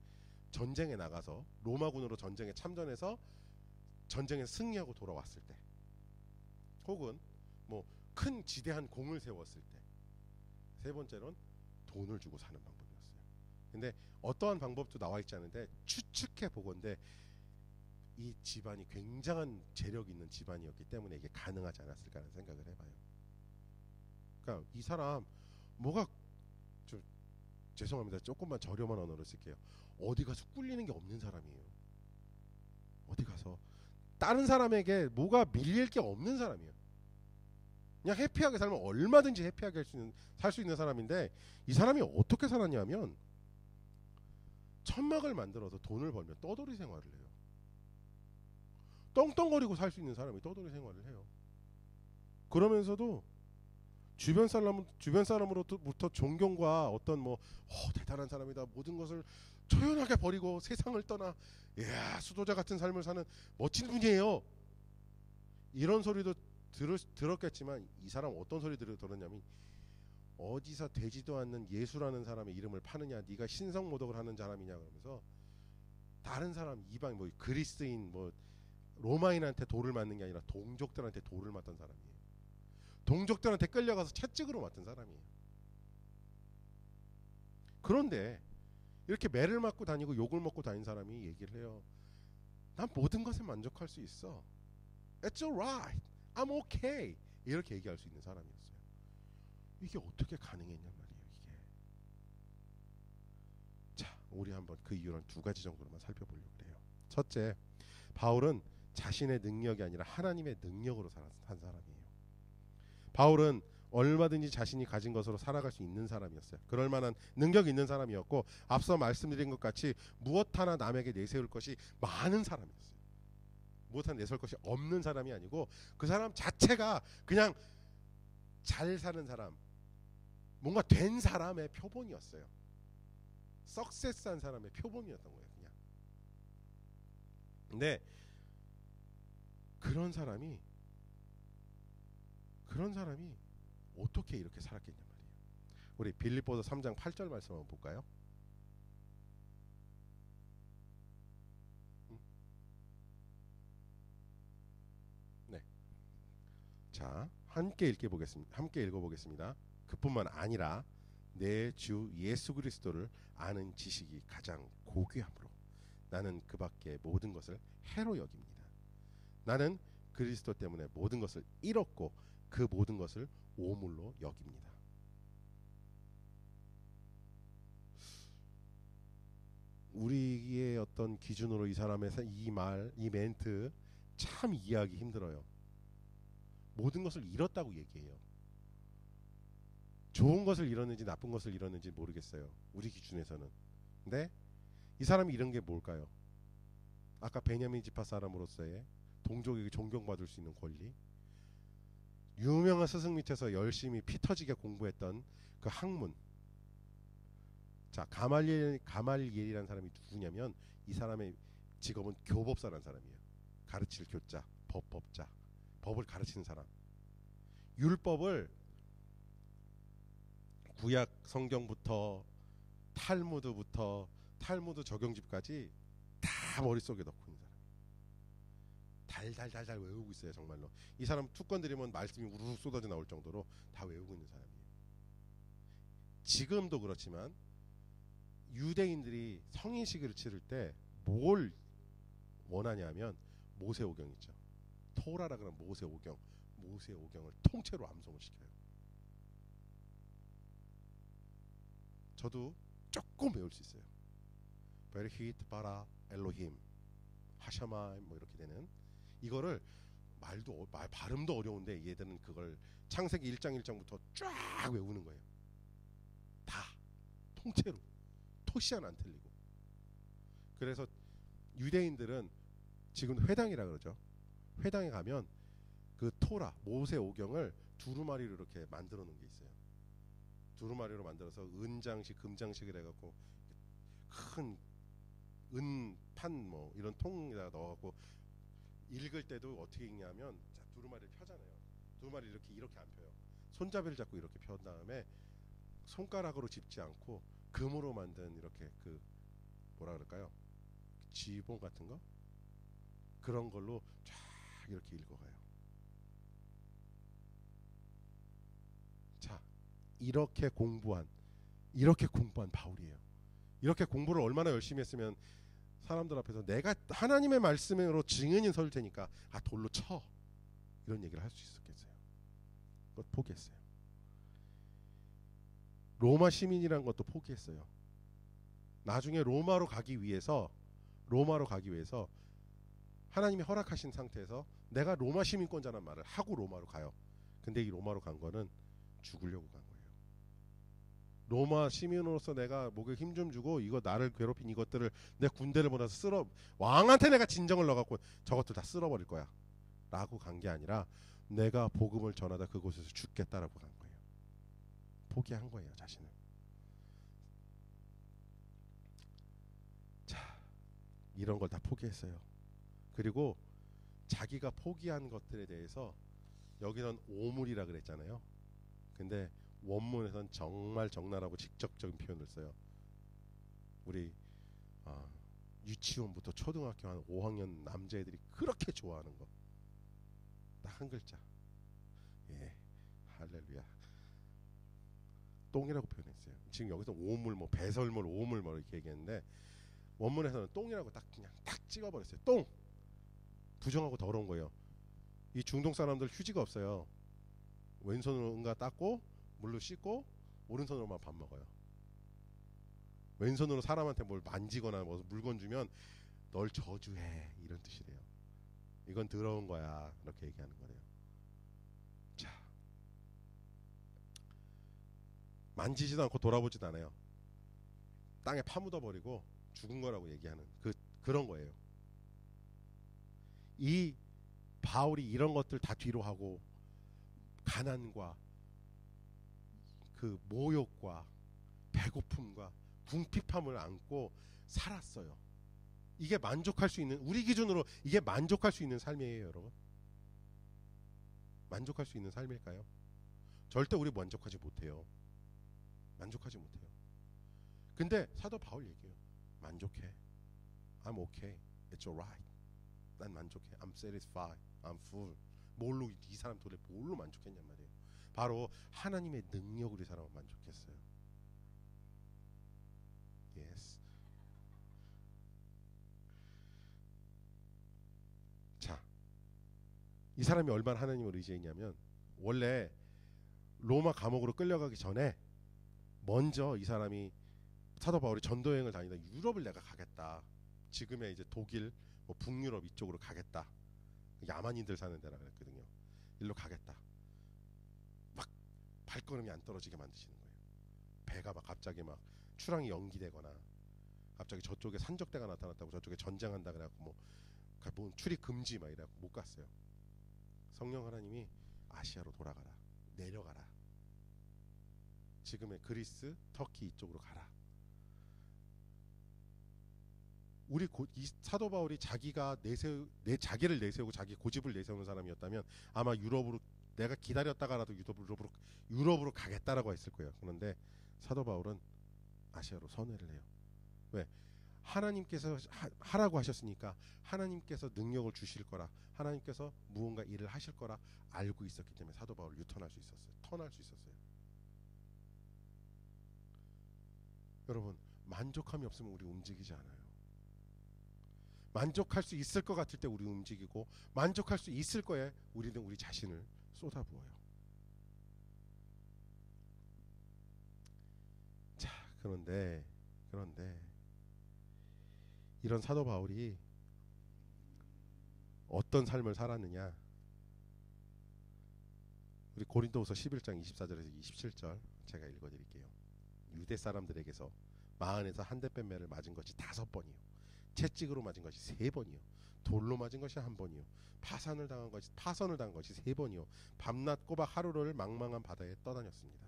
Speaker 1: 전쟁에 나가서 로마군으로 전쟁에 참전해서 전쟁에 승리하고 돌아왔을 때, 혹은 뭐 큰 지대한 공을 세웠을 때, 세 번째로는 돈을 주고 사는 방법이었어요. 근데 어떠한 방법도 나와 있지 않은데 추측해 보건대 이 집안이 굉장한 재력 있는 집안이었기 때문에 이게 가능하지 않았을까라는 생각을 해봐요. 그러니까 이 사람 뭐가 좀 죄송합니다. 조금만 저렴한 언어로 쓸게요. 어디 가서 꿀리는 게 없는 사람이에요. 어디 가서 다른 사람에게 뭐가 밀릴 게 없는 사람이에요. 그냥 해피하게 살면 얼마든지 해피하게 살 수 있는 사람인데, 이 사람이 어떻게 살았냐면 천막을 만들어서 돈을 벌면 떠돌이 생활을 해요. 떵떵거리고 살 수 있는 사람이 떠돌이 생활을 해요. 그러면서도 주변 사람으로부터 존경과 어떤 대단한 사람이다, 모든 것을 초연하게 버리고 세상을 떠나 이야 수도자 같은 삶을 사는 멋진 분이에요. 이런 소리도 들었겠지만 이 사람 어떤 소리 들었냐면, 어디서 되지도 않는 예수라는 사람의 이름을 파느냐, 네가 신성모독을 하는 사람이냐 그러면서 다른 사람 이방 그리스인 로마인한테 돌을 맞는 게 아니라 동족들한테 돌을 맞던 사람이에요. 동족들한테 끌려가서 채찍으로 맞던 사람이에요. 그런데 이렇게 매를 맞고 다니고 욕을 먹고 다닌 사람이 얘기를 해요. 난 모든 것에 만족할 수 있어. It's alright. I'm okay. 이렇게 얘기할 수 있는 사람이었어요. 이게 어떻게 가능했냔 말이에요. 이게. 자, 우리 한번 그 이유는 두 가지 정도로만 살펴보려고 해요. 첫째, 바울은 자신의 능력이 아니라 하나님의 능력으로 산 사람이에요. 바울은 얼마든지 자신이 가진 것으로 살아갈 수 있는 사람이었어요. 그럴 만한 능력이 있는 사람이었고, 앞서 말씀드린 것 같이 무엇 하나 남에게 내세울 것이 많은 사람이었어요. 무엇 하나 내세울 것이 없는 사람이 아니고, 그 사람 자체가 그냥 잘 사는 사람, 뭔가 된 사람의 표본이었어요. 석세스한 사람의 표본이었던 거예요. 그냥. 근데 그런 사람이 어떻게 이렇게 살았겠냐 말이에요. 우리 빌립보서 3장 8절 말씀 한번 볼까요? 네. 자, 함께 읽어보겠습니다. 그뿐만 아니라 내 주 예수 그리스도를 아는 지식이 가장 고귀함으로 나는 그 밖의 모든 것을 해로 여깁니다. 나는 그리스도 때문에 모든 것을 잃었고 그 모든 것을 오물로 여깁니다. 우리의 어떤 기준으로 이 사람의 이 멘트 참 이해하기 힘들어요. 모든 것을 잃었다고 얘기해요. 좋은 것을 잃었는지 나쁜 것을 잃었는지 모르겠어요. 우리 기준에서는. 근데 이 사람이 잃은 게 뭘까요? 아까 베냐민 지파 사람으로서의 동족에게 존경받을 수 있는 권리, 유명한 스승 밑에서 열심히 피 터지게 공부했던 그 학문. 자, 가말리엘이라는 사람이 누구냐면, 이 사람의 직업은 교법사라는 사람이에요. 가르칠 교자, 법자, 법을 가르치는 사람. 율법을 구약 성경부터 탈무드 적용집까지 다 머릿속에 넣고 있는 사람. 달달달달 외우고 있어요. 정말로 이 사람 투건 드리면 말씀이 우르르 쏟아져 나올 정도로 다 외우고 있는 사람이에요. 지금도 그렇지만 유대인들이 성인식을 치를 때 뭘 원하냐면 모세오경 있죠. 토라라 그러면 모세오경을 통째로 암송을 시켜요. 저도 조금 배울 수 있어요. 베르히트 바라 엘로힘 하샤마 이렇게 되는, 이거를 발음도 어려운데 얘들은 그걸 창세기 1장 1장부터 쫙 외우는 거예요. 다 통째로 토시 하나 안 틀리고. 그래서 유대인들은 지금 회당이라 그러죠. 회당에 가면 그 토라 모세 오경을 두루마리로 이렇게 만들어 놓은 게 있어요. 두루마리로 만들어서 은장식 금장식을 해갖고 큰 은판 뭐 이런 통에다가 넣어갖고 읽을 때도 어떻게 읽냐면, 자, 두루마리를 펴잖아요. 두루마리 이렇게 안 펴요. 손잡이를 잡고 이렇게 편 다음에 손가락으로 짚지 않고 금으로 만든 이렇게 그 뭐라 그럴까요? 지봉 같은 거, 그런 걸로 쫙 이렇게 읽어가요. 자, 이렇게 공부한 바울이에요. 이렇게 공부를 얼마나 열심히 했으면 사람들 앞에서 내가 하나님의 말씀으로 증인이 설 테니까 돌로 쳐, 이런 얘기를 할 수 있었겠어요. 그것 포기했어요. 로마 시민이란 것도 포기했어요. 나중에 로마로 가기 위해서 하나님이 허락하신 상태에서 내가 로마 시민권자란 말을 하고 로마로 가요. 근데 이 로마로 간 거는 죽으려고 간 거예요. 로마 시민으로서 내가 목에 힘 좀 주고 이거 나를 괴롭힌 이것들을 내 군대를 보내서 왕한테 내가 진정을 넣어갖고 저것들 다 쓸어버릴 거야 라고 간 게 아니라 내가 복음을 전하다 그곳에서 죽겠다라고 간 거예요. 포기한 거예요, 자신을. 자, 이런 걸 다 포기했어요. 그리고 자기가 포기한 것들에 대해서 여기는 오물이라 그랬잖아요. 근데 원문에선 정말 적나라하고 직접적인 표현을 써요. 우리 유치원부터 초등학교 한 5학년 남자애들이 그렇게 좋아하는 거, 딱 한 글자. 예, 할렐루야. 똥이라고 표현했어요. 지금 여기서 오물, 뭐 배설물, 오물 뭐 이렇게 얘기했는데 원문에서는 똥이라고 그냥 딱 찍어버렸어요. 똥. 부정하고 더러운 거예요. 이 중동 사람들 휴지가 없어요. 왼손으로 응가 닦고 물로 씻고 오른손으로만 밥 먹어요. 왼손으로 사람한테 뭘 만지거나 뭐 물건 주면 널 저주해, 이런 뜻이래요. 이건 더러운 거야, 이렇게 얘기하는 거래요. 자, 만지지도 않고 돌아보지도 않아요. 땅에 파묻어 버리고 죽은 거라고 얘기하는 그런 거예요. 이 바울이 이런 것들 다 뒤로 하고 가난과 그 모욕과 배고픔과 궁핍함을 안고 살았어요. 이게 만족할 수 있는, 우리 기준으로 이게 만족할 수 있는 삶이에요, 여러분? 만족할 수 있는 삶일까요? 절대 우리 만족하지 못해요. 만족하지 못해요. 근데 사도 바울 얘기해요. 만족해. I'm okay. It's alright. 난 만족해. I'm satisfied. I'm full. 뭘로 이 사람 도대체 뭘로 만족했냔 말이에요. 바로 하나님의 능력으로 이 사람은 만족했어요. Yes. 자, 이 사람이 얼마나 하나님을 의지했냐면, 원래 로마 감옥으로 끌려가기 전에 먼저 이 사람이, 사도 바울이 전도 여행을 다니다 유럽을 내가 가겠다. 지금의 이제 독일, 뭐 북유럽 이쪽으로 가겠다. 야만인들 사는 데라 그랬거든요. 일로 가겠다. 막 발걸음이 안 떨어지게 만드시는 거예요. 배가 막 갑자기 막 출항이 연기되거나, 갑자기 저쪽에 산적대가 나타났다고 저쪽에 전쟁한다 그래갖고 뭐 출입 금지 막 이래갖고 못 갔어요. 성령 하나님이 아시아로 돌아가라, 내려가라, 지금의 그리스, 터키 이쪽으로 가라. 이 사도 바울이 자기가 자기를 내세우고 자기 고집을 내세우는 사람이었다면 아마 유럽으로, 내가 기다렸다가라도 유럽으로 가겠다라고 했을 거예요. 그런데 사도 바울은 아시아로 선회를 해요. 왜? 하나님께서 하라고 하셨으니까, 하나님께서 능력을 주실 거라, 하나님께서 무언가 일을 하실 거라 알고 있었기 때문에 사도 바울을 턴할 수 있었어요. 여러분, 만족함이 없으면 우리 움직이지 않아요. 만족할 수 있을 것 같을 때 우리 움직이고, 만족할 수 있을 거에 우리는 우리 자신을 쏟아부어요. 자, 그런데 이런 사도 바울이 어떤 삶을 살았느냐, 우리 고린도후서 11장 24절에서 27절 제가 읽어드릴게요. 유대 사람들에게서 마흔에서 한 대 뺨매를 맞은 것이 5번이요. 채찍으로 맞은 것이 3번이요. 돌로 맞은 것이 1번이요. 파선을 당한 것이 3번이요. 밤낮 꼬박 하루를 망망한 바다에 떠다녔습니다.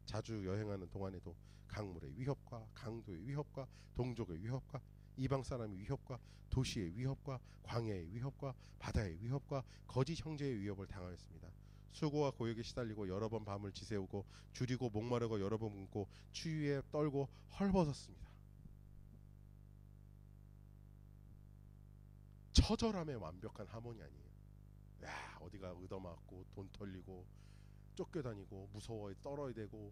Speaker 1: 자주 여행하는 동안에도 강물의 위협과 강도의 위협과 동족의 위협과 이방 사람의 위협과 도시의 위협과 광야의 위협과 바다의 위협과 거짓 형제의 위협을 당하였습니다. 수고와 고역에 시달리고 여러 번 밤을 지새우고 줄이고 목마르고 여러 번 굶고 추위에 떨고 헐벗었습니다. 처절함의 완벽한 하모니 아니에요. 야, 어디가 얻어맞고 돈 털리고 쫓겨다니고 무서워에 떨어야 되고,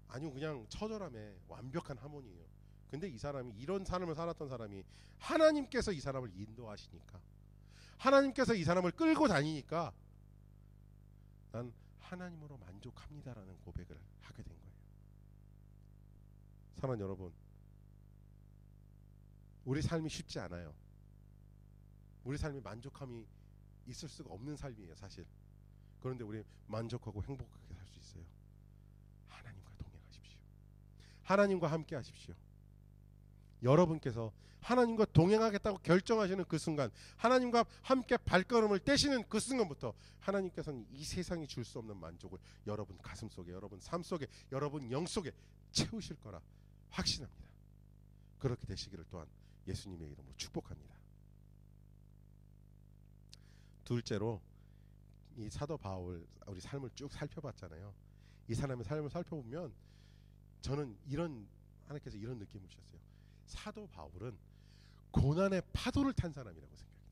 Speaker 1: 아니요, 그냥 처절함의 완벽한 하모니예요. 근데 이 사람이 이런 삶을 살았던 사람이 하나님께서 이 사람을 인도하시니까, 하나님께서 이 사람을 끌고 다니니까 난 하나님으로 만족합니다라는 고백을 하게 된 거예요. 사랑하는 여러분, 우리 삶이 쉽지 않아요. 우리 삶이 만족함이 있을 수가 없는 삶이에요, 사실. 그런데 우리 만족하고 행복하게 살 수 있어요. 하나님과 동행하십시오. 하나님과 함께 하십시오. 여러분께서 하나님과 동행하겠다고 결정하시는 그 순간, 하나님과 함께 발걸음을 떼시는 그 순간부터 하나님께서는 이 세상이 줄 수 없는 만족을 여러분 가슴 속에, 여러분 삶 속에, 여러분 영 속에 채우실 거라 확신합니다. 그렇게 되시기를 또한 예수님의 이름으로 축복합니다. 둘째로, 이 사도 바울 우리 삶을 쭉 살펴봤잖아요. 이 사람의 삶을 살펴보면 저는 하나님께서 이런 느낌을 주셨어요. 사도 바울은 고난의 파도를 탄 사람이라고 생각했어요.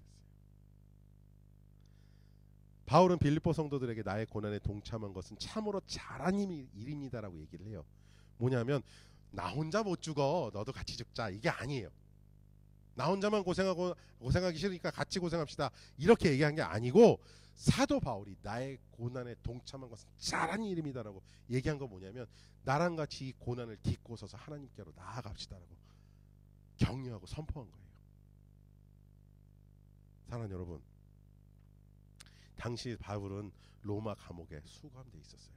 Speaker 1: 바울은 빌립보 성도들에게 나의 고난에 동참한 것은 참으로 잘한 일입니다라고 얘기를 해요. 뭐냐면, 나 혼자 못 죽어, 너도 같이 죽자, 이게 아니에요. 나 혼자만 고생하기 싫으니까 같이 고생합시다, 이렇게 얘기한 게 아니고, 사도 바울이 나의 고난에 동참한 것은 잘한 일입니다라고 얘기한 건 뭐냐면, 나랑 같이 이 고난을 딛고 서서 하나님께로 나아갑시다라고 격려하고 선포한 거예요. 사랑하는 여러분, 당시 바울은 로마 감옥에 수감돼 있었어요.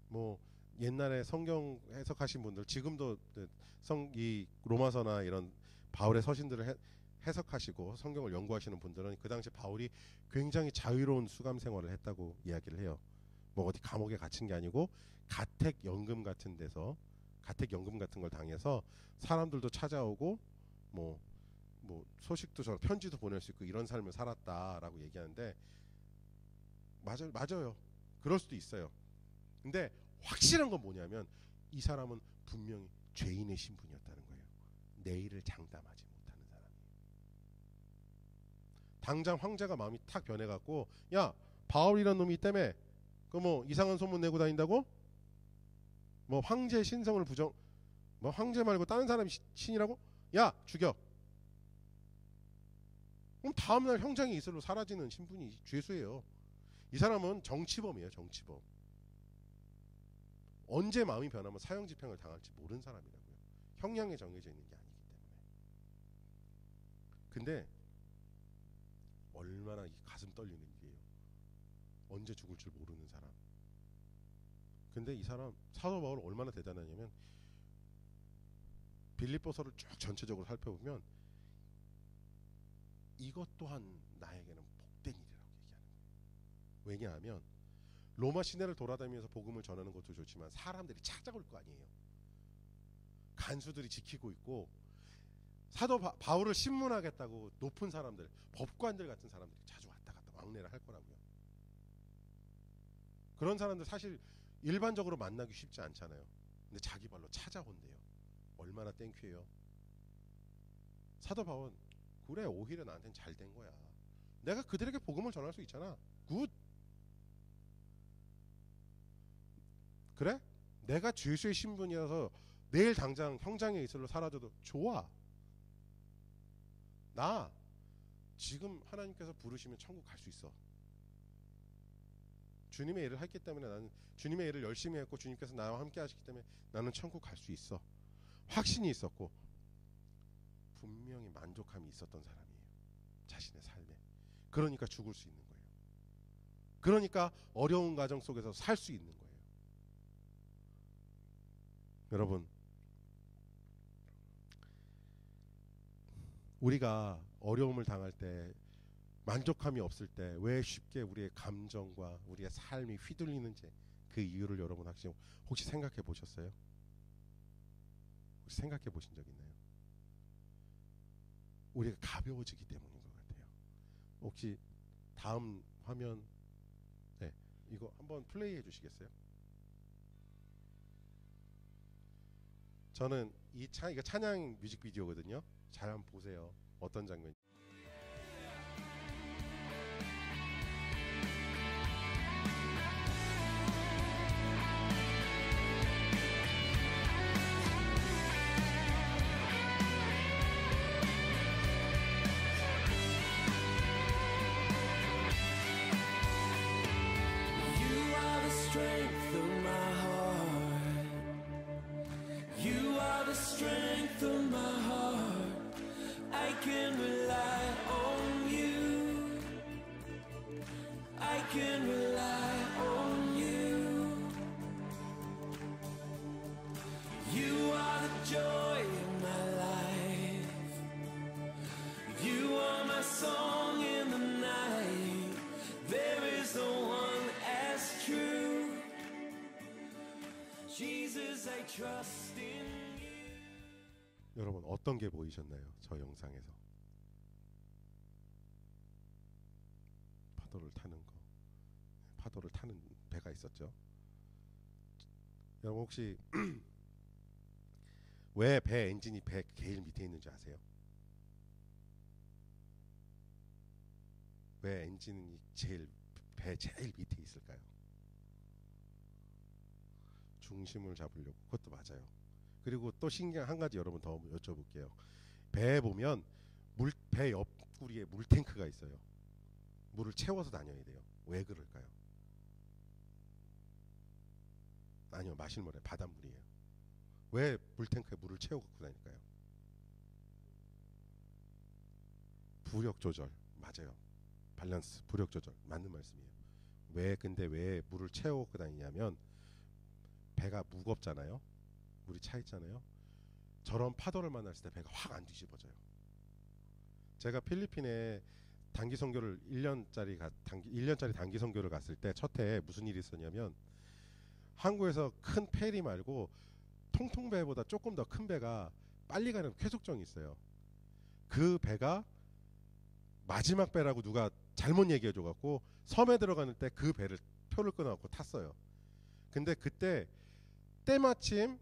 Speaker 1: 뭐 옛날에 성경 해석하신 분들, 지금도 이 로마서나 이런 바울의 서신들을 해석하시고 성경을 연구하시는 분들은 그 당시 바울이 굉장히 자유로운 수감 생활을 했다고 이야기를 해요. 뭐 어디 감옥에 갇힌 게 아니고 가택연금 같은 데서, 가택연금 같은 걸 당해서 사람들도 찾아오고 뭐 소식도 편지도 보낼 수 있고 이런 삶을 살았다라고 얘기하는데, 맞아요. 그럴 수도 있어요. 근데 확실한 건 뭐냐면, 이 사람은 분명히 죄인의 신분이었다는 거예요. 내일을 장담하지 못하는 사람이에요. 당장 황제가 마음이 탁 변해갖고, 야, 바울이라는 놈이 있다며, 그 뭐 이상한 소문 내고 다닌다고? 뭐 황제 신성을 뭐 황제 말고 다른 사람이 신이라고? 야, 죽여. 그럼 다음날 형장이 이슬로 사라지는 신분이 죄수예요. 이 사람은 정치범이에요, 정치범. 언제 마음이 변하면 사형집행을 당할지 모르는 사람이라고요. 형량에 정해져 있는 게 아니기 때문에. 근데 얼마나 이 가슴 떨리는 일이에요. 언제 죽을 줄 모르는 사람. 근데 이 사람 사도 바울 얼마나 대단하냐면, 빌립보서를 쭉 전체적으로 살펴보면 이것 또한 나에게는 복된 일이라고 얘기하는 거예요. 왜냐하면 로마 시내를 돌아다니면서 복음을 전하는 것도 좋지만 사람들이 찾아올 거 아니에요. 간수들이 지키고 있고, 사도 바울을 신문하겠다고 높은 사람들, 법관들 같은 사람들이 자주 왔다 갔다 왕래를 할 거라고요. 그런 사람들 사실 일반적으로 만나기 쉽지 않잖아요. 근데 자기 발로 찾아온대요. 얼마나 땡큐예요. 사도 바울은, 그래, 오히려 나한테는 잘 된 거야. 내가 그들에게 복음을 전할 수 있잖아. 굿. 그래? 내가 죄수의 신분이라서 내일 당장 형장의 이슬로 사라져도 좋아. 나 지금 하나님께서 부르시면 천국 갈 수 있어. 주님의 일을 했기 때문에, 나는 주님의 일을 열심히 했고 주님께서 나와 함께 하시기 때문에 나는 천국 갈 수 있어. 확신이 있었고 분명히 만족함이 있었던 사람이에요, 자신의 삶에. 그러니까 죽을 수 있는 거예요. 그러니까 어려운 가정 속에서 살 수 있는 거예요. 여러분, 우리가 어려움을 당할 때, 만족함이 없을 때 왜 쉽게 우리의 감정과 우리의 삶이 휘둘리는지, 그 이유를 여러분 혹시 생각해 보셨어요? 혹시 생각해 보신 적 있나요? 우리가 가벼워지기 때문인 것 같아요. 혹시 다음 화면, 네, 이거 한번 플레이 해주시겠어요? 저는 이거 찬양 뮤직비디오거든요. 잘 한번 보세요. 어떤 장면? 여러분 어떤 게 보이셨나요? 저 영상에서 파도를 타는 거, 파도를 타는 배가 있었죠. 여러분 혹시 왜 배 엔진이 배 제일 밑에 있는지 아세요? 왜 엔진이 배 제일 밑에 있을까요? 중심을 잡으려고. 그것도 맞아요. 그리고 또 신기한 한 가지 여러분 더 여쭤볼게요. 배에 보면 배 옆구리에 물탱크가 있어요. 물을 채워서 다녀야 돼요. 왜 그럴까요? 아니요, 마실 물에 바닷물이에요. 왜 물탱크에 물을 채우고 갖고 다닐까요? 부력 조절. 맞아요. 밸런스, 부력 조절. 맞는 말씀이에요. 근데 왜 물을 채우고 다니냐면 배가 무겁잖아요. 물이 차 있잖아요. 저런 파도를 만났을 때 배가 확 안 뒤집어져요. 제가 필리핀에 단기 선교를 1년짜리 단기 선교를 갔을 때 첫 해에 무슨 일이 있었냐면, 한국에서 큰 페리 말고 통통배보다 조금 더 큰 배가 빨리 가는 쾌속정이 있어요. 그 배가 마지막 배라고 누가 잘못 얘기해 줘 갖고 섬에 들어가는 때 그 배를 표를 끊어 갖고 탔어요. 근데 그때 때마침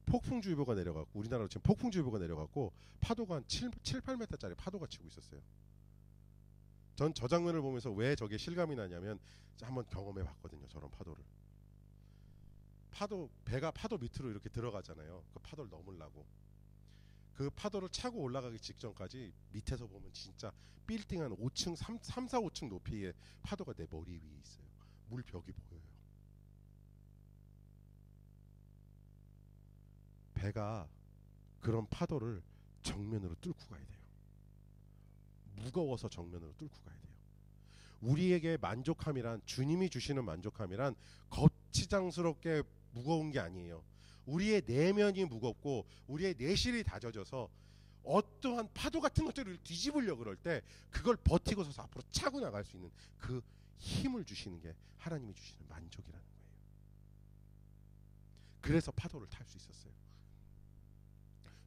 Speaker 1: 폭풍주의보가 내려갔고, 우리나라로 지금 폭풍주의보가 내려갔고 파도가 한 7, 8m짜리 파도가 치고 있었어요. 전 저 장면을 보면서 왜 저게 실감이 나냐면 한번 경험해 봤거든요. 저런 파도를. 배가 파도 밑으로 이렇게 들어가잖아요. 그 파도를 넘으려고. 그 파도를 차고 올라가기 직전까지 밑에서 보면 진짜 빌딩 한 5층, 3, 4, 5층 높이의 파도가 내 머리 위에 있어요. 물벽이 보여요. 배가 그런 파도를 정면으로 뚫고 가야 돼요. 무거워서 정면으로 뚫고 가야 돼요. 우리에게 만족함이란, 주님이 주시는 만족함이란 거치장스럽게 무거운 게 아니에요. 우리의 내면이 무겁고 우리의 내실이 다져져서 어떠한 파도 같은 것들을 뒤집으려고 그럴 때 그걸 버티고 서서 앞으로 차고 나갈 수 있는 그 힘을 주시는 게 하나님이 주시는 만족이라는 거예요. 그래서 파도를 탈 수 있었어요.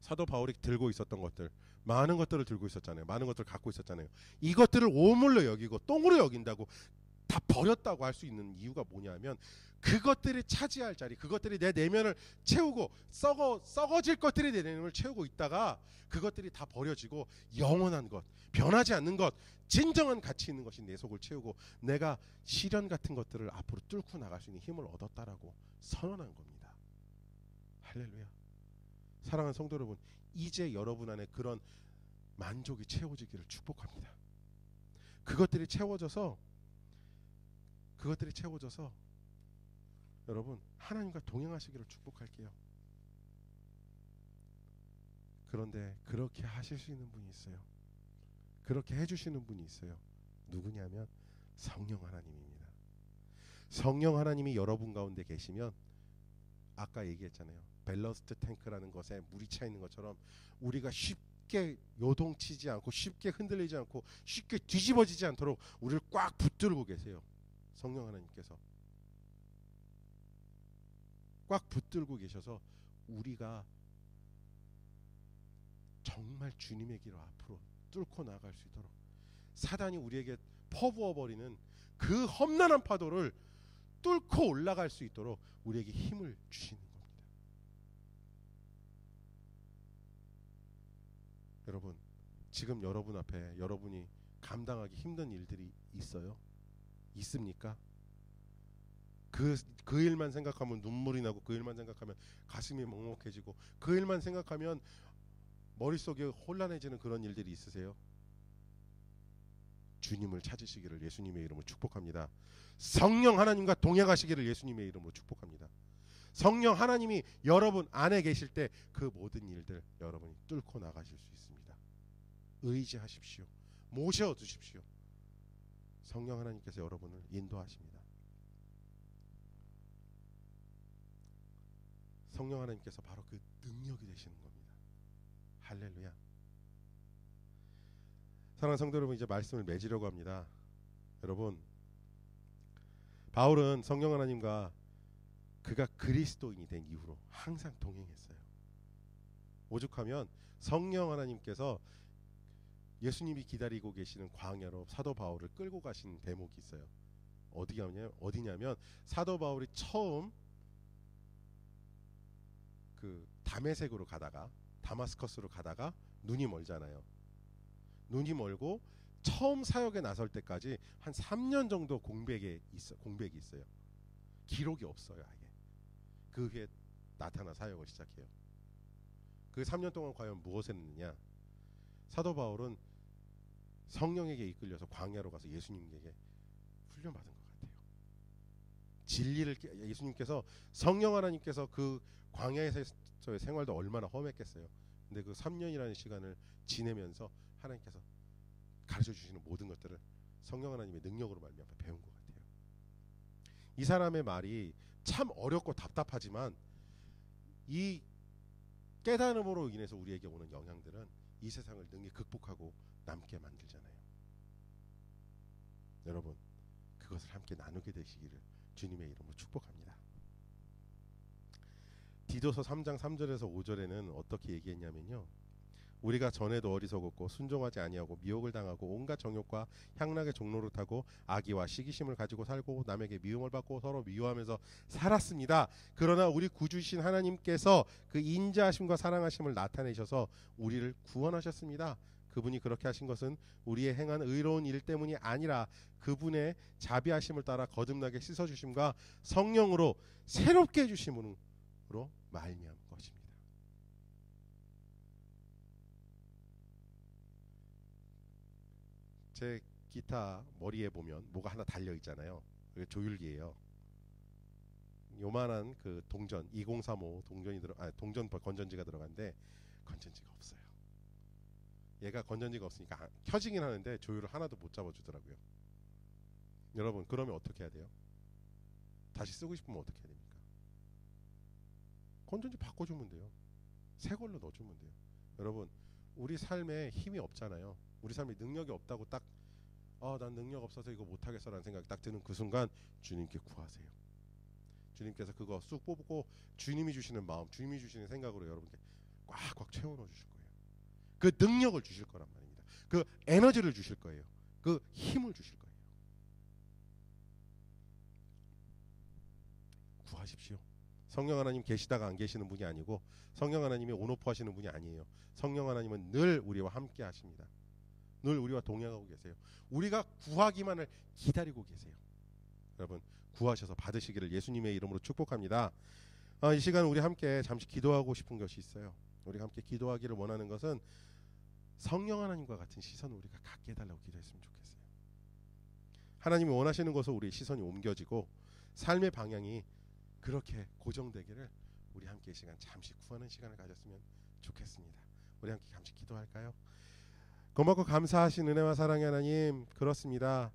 Speaker 1: 사도 바울이 들고 있었던 것들, 많은 것들을 들고 있었잖아요. 많은 것들을 갖고 있었잖아요. 이것들을 오물로 여기고 똥으로 여긴다고 다 버렸다고 할 수 있는 이유가 뭐냐면, 그것들이 차지할 자리, 그것들이 내 내면을 채우고 썩어질 것들이 내 내면을 채우고 있다가 그것들이 다 버려지고 영원한 것, 변하지 않는 것, 진정한 가치 있는 것이 내 속을 채우고 내가 시련 같은 것들을 앞으로 뚫고 나갈 수 있는 힘을 얻었다라고 선언한 겁니다. 할렐루야. 사랑하는 성도 여러분, 이제 여러분 안에 그런 만족이 채워지기를 축복합니다. 그것들이 채워져서 여러분 하나님과 동행하시기를 축복할게요. 그런데 그렇게 하실 수 있는 분이 있어요. 그렇게 해주시는 분이 있어요. 누구냐면 성령 하나님입니다. 성령 하나님이 여러분 가운데 계시면, 아까 얘기했잖아요. 밸러스트 탱크라는 것에 물이 차 있는 것처럼 우리가 쉽게 쉽게 요동치지 않고 쉽게 흔들리지 않고 쉽게 뒤집어지지 않도록 우리를 꽉 붙들고 계세요. 성령 하나님께서 꽉 붙들고 계셔서 우리가 정말 주님의 길을 앞으로 뚫고 나갈 수 있도록 사단이 우리에게 퍼부어버리는 그 험난한 파도를 뚫고 올라갈 수 있도록 우리에게 힘을 주시는 겁니다. 여러분, 지금 여러분 앞에 여러분이 감당하기 힘든 일들이 있어요? 있습니까? 그 일만 생각하면 눈물이 나고 그 일만 생각하면 가슴이 먹먹해지고 그 일만 생각하면 머릿속이 혼란해지는 그런 일들이 있으세요? 주님을 찾으시기를 예수님의 이름으로 축복합니다. 성령 하나님과 동행하시기를 예수님의 이름으로 축복합니다. 성령 하나님이 여러분 안에 계실 때 그 모든 일들 여러분이 뚫고 나가실 수 있습니다. 의지하십시오. 모셔두십시오. 성령 하나님께서 여러분을 인도하십니다. 성령 하나님께서 바로 그 능력이 되시는 겁니다. 할렐루야. 사랑하는 성도 여러분, 이제 말씀을 맺으려고 합니다. 여러분, 바울은 성령 하나님과 그가 그리스도인이 된 이후로 항상 동행했어요. 오죽하면 성령 하나님께서 예수님이 기다리고 계시는 광야로 사도 바울을 끌고 가신 대목이 있어요. 어디냐면 사도 바울이 처음 그 다메섹으로 가다가 다마스커스로 가다가 눈이 멀잖아요. 눈이 멀고 처음 사역에 나설 때까지 한 3년 정도 공백이 있어요. 기록이 없어요. 아예. 그 후에 나타나 사역을 시작해요. 그 3년 동안 과연 무엇을 했느냐? 사도 바울은 성령에게 이끌려서 광야로 가서 예수님에게 훈련받은 것 같아요. 진리를 예수님께서 성령 하나님께서 그 광야에서의 생활도 얼마나 험했겠어요. 근데 그 3년이라는 시간을 지내면서 하나님께서 가르쳐 주시는 모든 것들을 성령 하나님의 능력으로 말미암아 배운 것 같아요. 이 사람의 말이 참 어렵고 답답하지만 이 깨달음으로 인해서 우리에게 오는 영향들은 이 세상을 능히 극복하고 남게 만들잖아요. 여러분, 그것을 함께 나누게 되시기를 주님의 이름으로 축복합니다. 디도서 3장 3절에서 5절에는 어떻게 얘기했냐면요, 우리가 전에도 어리석었고 순종하지 아니하고 미혹을 당하고 온갖 정욕과 향락의 종로를 타고 악의와 시기심을 가지고 살고 남에게 미움을 받고 서로 미워하면서 살았습니다. 그러나 우리 구주이신 하나님께서 그 인자하심과 사랑하심을 나타내셔서 우리를 구원하셨습니다. 그분이 그렇게 하신 것은 우리의 행한 의로운 일 때문이 아니라 그분의 자비하심을 따라 거듭나게 씻어주심과 성령으로 새롭게 해주심으로 말미암은 것입니다. 제 기타 머리에 보면 뭐가 하나 달려 있잖아요. 그게 조율기예요. 요만한 그 동전 2035 동전 건전지가 들어간데 건전지가 없어요. 얘가 건전지가 없으니까 켜지긴 하는데 조율을 하나도 못 잡아주더라고요. 여러분, 그러면 어떻게 해야 돼요? 다시 쓰고 싶으면 어떻게 해야 됩니까? 건전지 바꿔주면 돼요. 새 걸로 넣어주면 돼요. 여러분, 우리 삶에 힘이 없잖아요. 우리 삶에 능력이 없다고 딱 난 능력 없어서 이거 못하겠어라는 생각이 딱 드는 그 순간 주님께 구하세요. 주님께서 그거 쑥 뽑고 주님이 주시는 마음, 주님이 주시는 생각으로 여러분께 꽉꽉 채워넣어 주실 거예요. 그 능력을 주실 거란 말입니다. 그 에너지를 주실 거예요. 그 힘을 주실 거예요. 구하십시오. 성령 하나님 계시다가 안 계시는 분이 아니고 성령 하나님이 온오프 하시는 분이 아니에요. 성령 하나님은 늘 우리와 함께 하십니다. 늘 우리와 동행하고 계세요. 우리가 구하기만을 기다리고 계세요. 여러분, 구하셔서 받으시기를 예수님의 이름으로 축복합니다. 이 시간 우리 함께 잠시 기도하고 싶은 것이 있어요. 우리가 함께 기도하기를 원하는 것은 성령 하나님과 같은 시선을 우리가 갖게 해달라고 기도했으면 좋겠어요. 하나님이 원하시는 것으로 우리의 시선이 옮겨지고 삶의 방향이 그렇게 고정되기를 우리 함께 이 시간 잠시 구하는 시간을 가졌으면 좋겠습니다. 우리 함께 잠시 기도할까요? 고맙고 감사하신 은혜와 사랑의 하나님, 그렇습니다.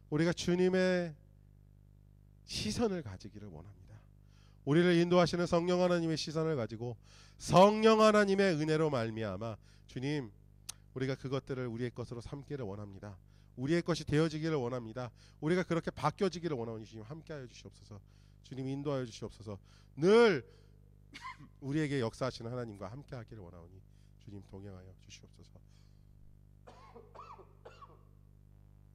Speaker 1: 우리가 주님의 시선을 가지기를 원합니다. 우리를 인도하시는 성령 하나님의 시선을 가지고 성령 하나님의 은혜로 말미암아 주님, 우리가 그것들을 우리의 것으로 삼기를 원합니다. 우리의 것이 되어지기를 원합니다. 우리가 그렇게 바뀌어지기를 원하오니 주님 함께하여 주시옵소서. 주님 인도하여 주시옵소서. 늘 우리에게 역사하시는 하나님과 함께하기를 원하오니 주님 동행하여 주시옵소서.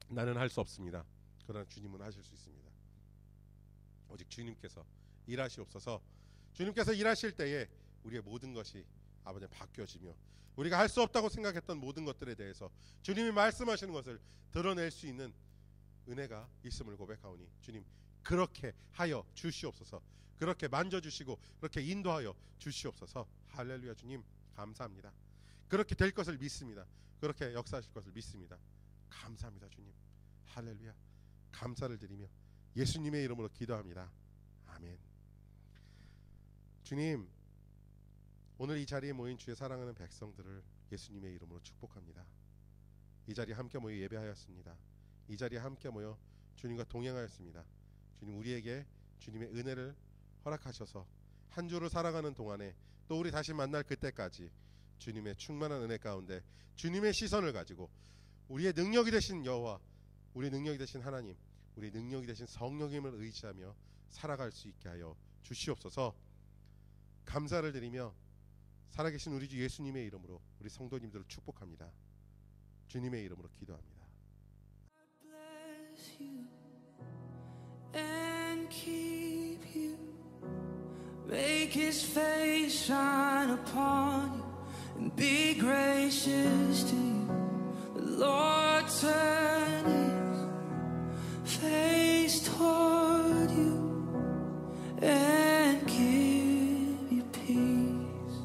Speaker 1: 나는 할 수 없습니다. 그러나 주님은 하실 수 있습니다. 오직 주님께서 일하시옵소서. 주님께서 일하실 때에 우리의 모든 것이 아버지 바뀌어지며 우리가 할 수 없다고 생각했던 모든 것들에 대해서 주님이 말씀하시는 것을 드러낼 수 있는 은혜가 있음을 고백하오니 주님 그렇게 하여 주시옵소서. 그렇게 만져주시고 그렇게 인도하여 주시옵소서. 할렐루야. 주님 감사합니다. 그렇게 될 것을 믿습니다. 그렇게 역사하실 것을 믿습니다. 감사합니다. 주님 할렐루야. 감사를 드리며 예수님의 이름으로 기도합니다. 아멘. 주님 오늘 이 자리에 모인 주의 사랑하는 백성들을 예수님의 이름으로 축복합니다. 이 자리에 함께 모여 예배하였습니다. 이 자리에 함께 모여 주님과 동행하였습니다. 주님 우리에게 주님의 은혜를 허락하셔서 한 주를 살아가는 동안에 또 우리 다시 만날 그때까지 주님의 충만한 은혜 가운데 주님의 시선을 가지고 우리의 능력이 되신 여호와, 우리 능력이 되신 하나님, 우리 능력이 되신 성령님을 의지하며 살아갈 수 있게 하여 주시옵소서. 감사를 드리며 살아계신 우리 주 예수님의 이름으로 우리 성도님들을 축복합니다. 주님의 이름으로 기도합니다.
Speaker 2: And keep you, make his face shine upon you and be gracious to you. The Lord turn his face toward you and give you peace.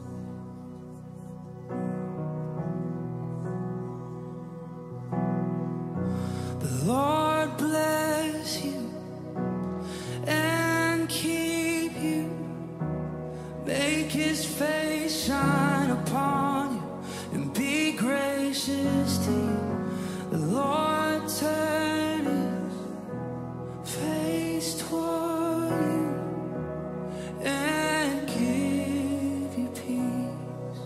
Speaker 2: The Lord bless you and keep you, make his face shine upon you and be gracious to you. The Lord turn his face toward you and give you peace.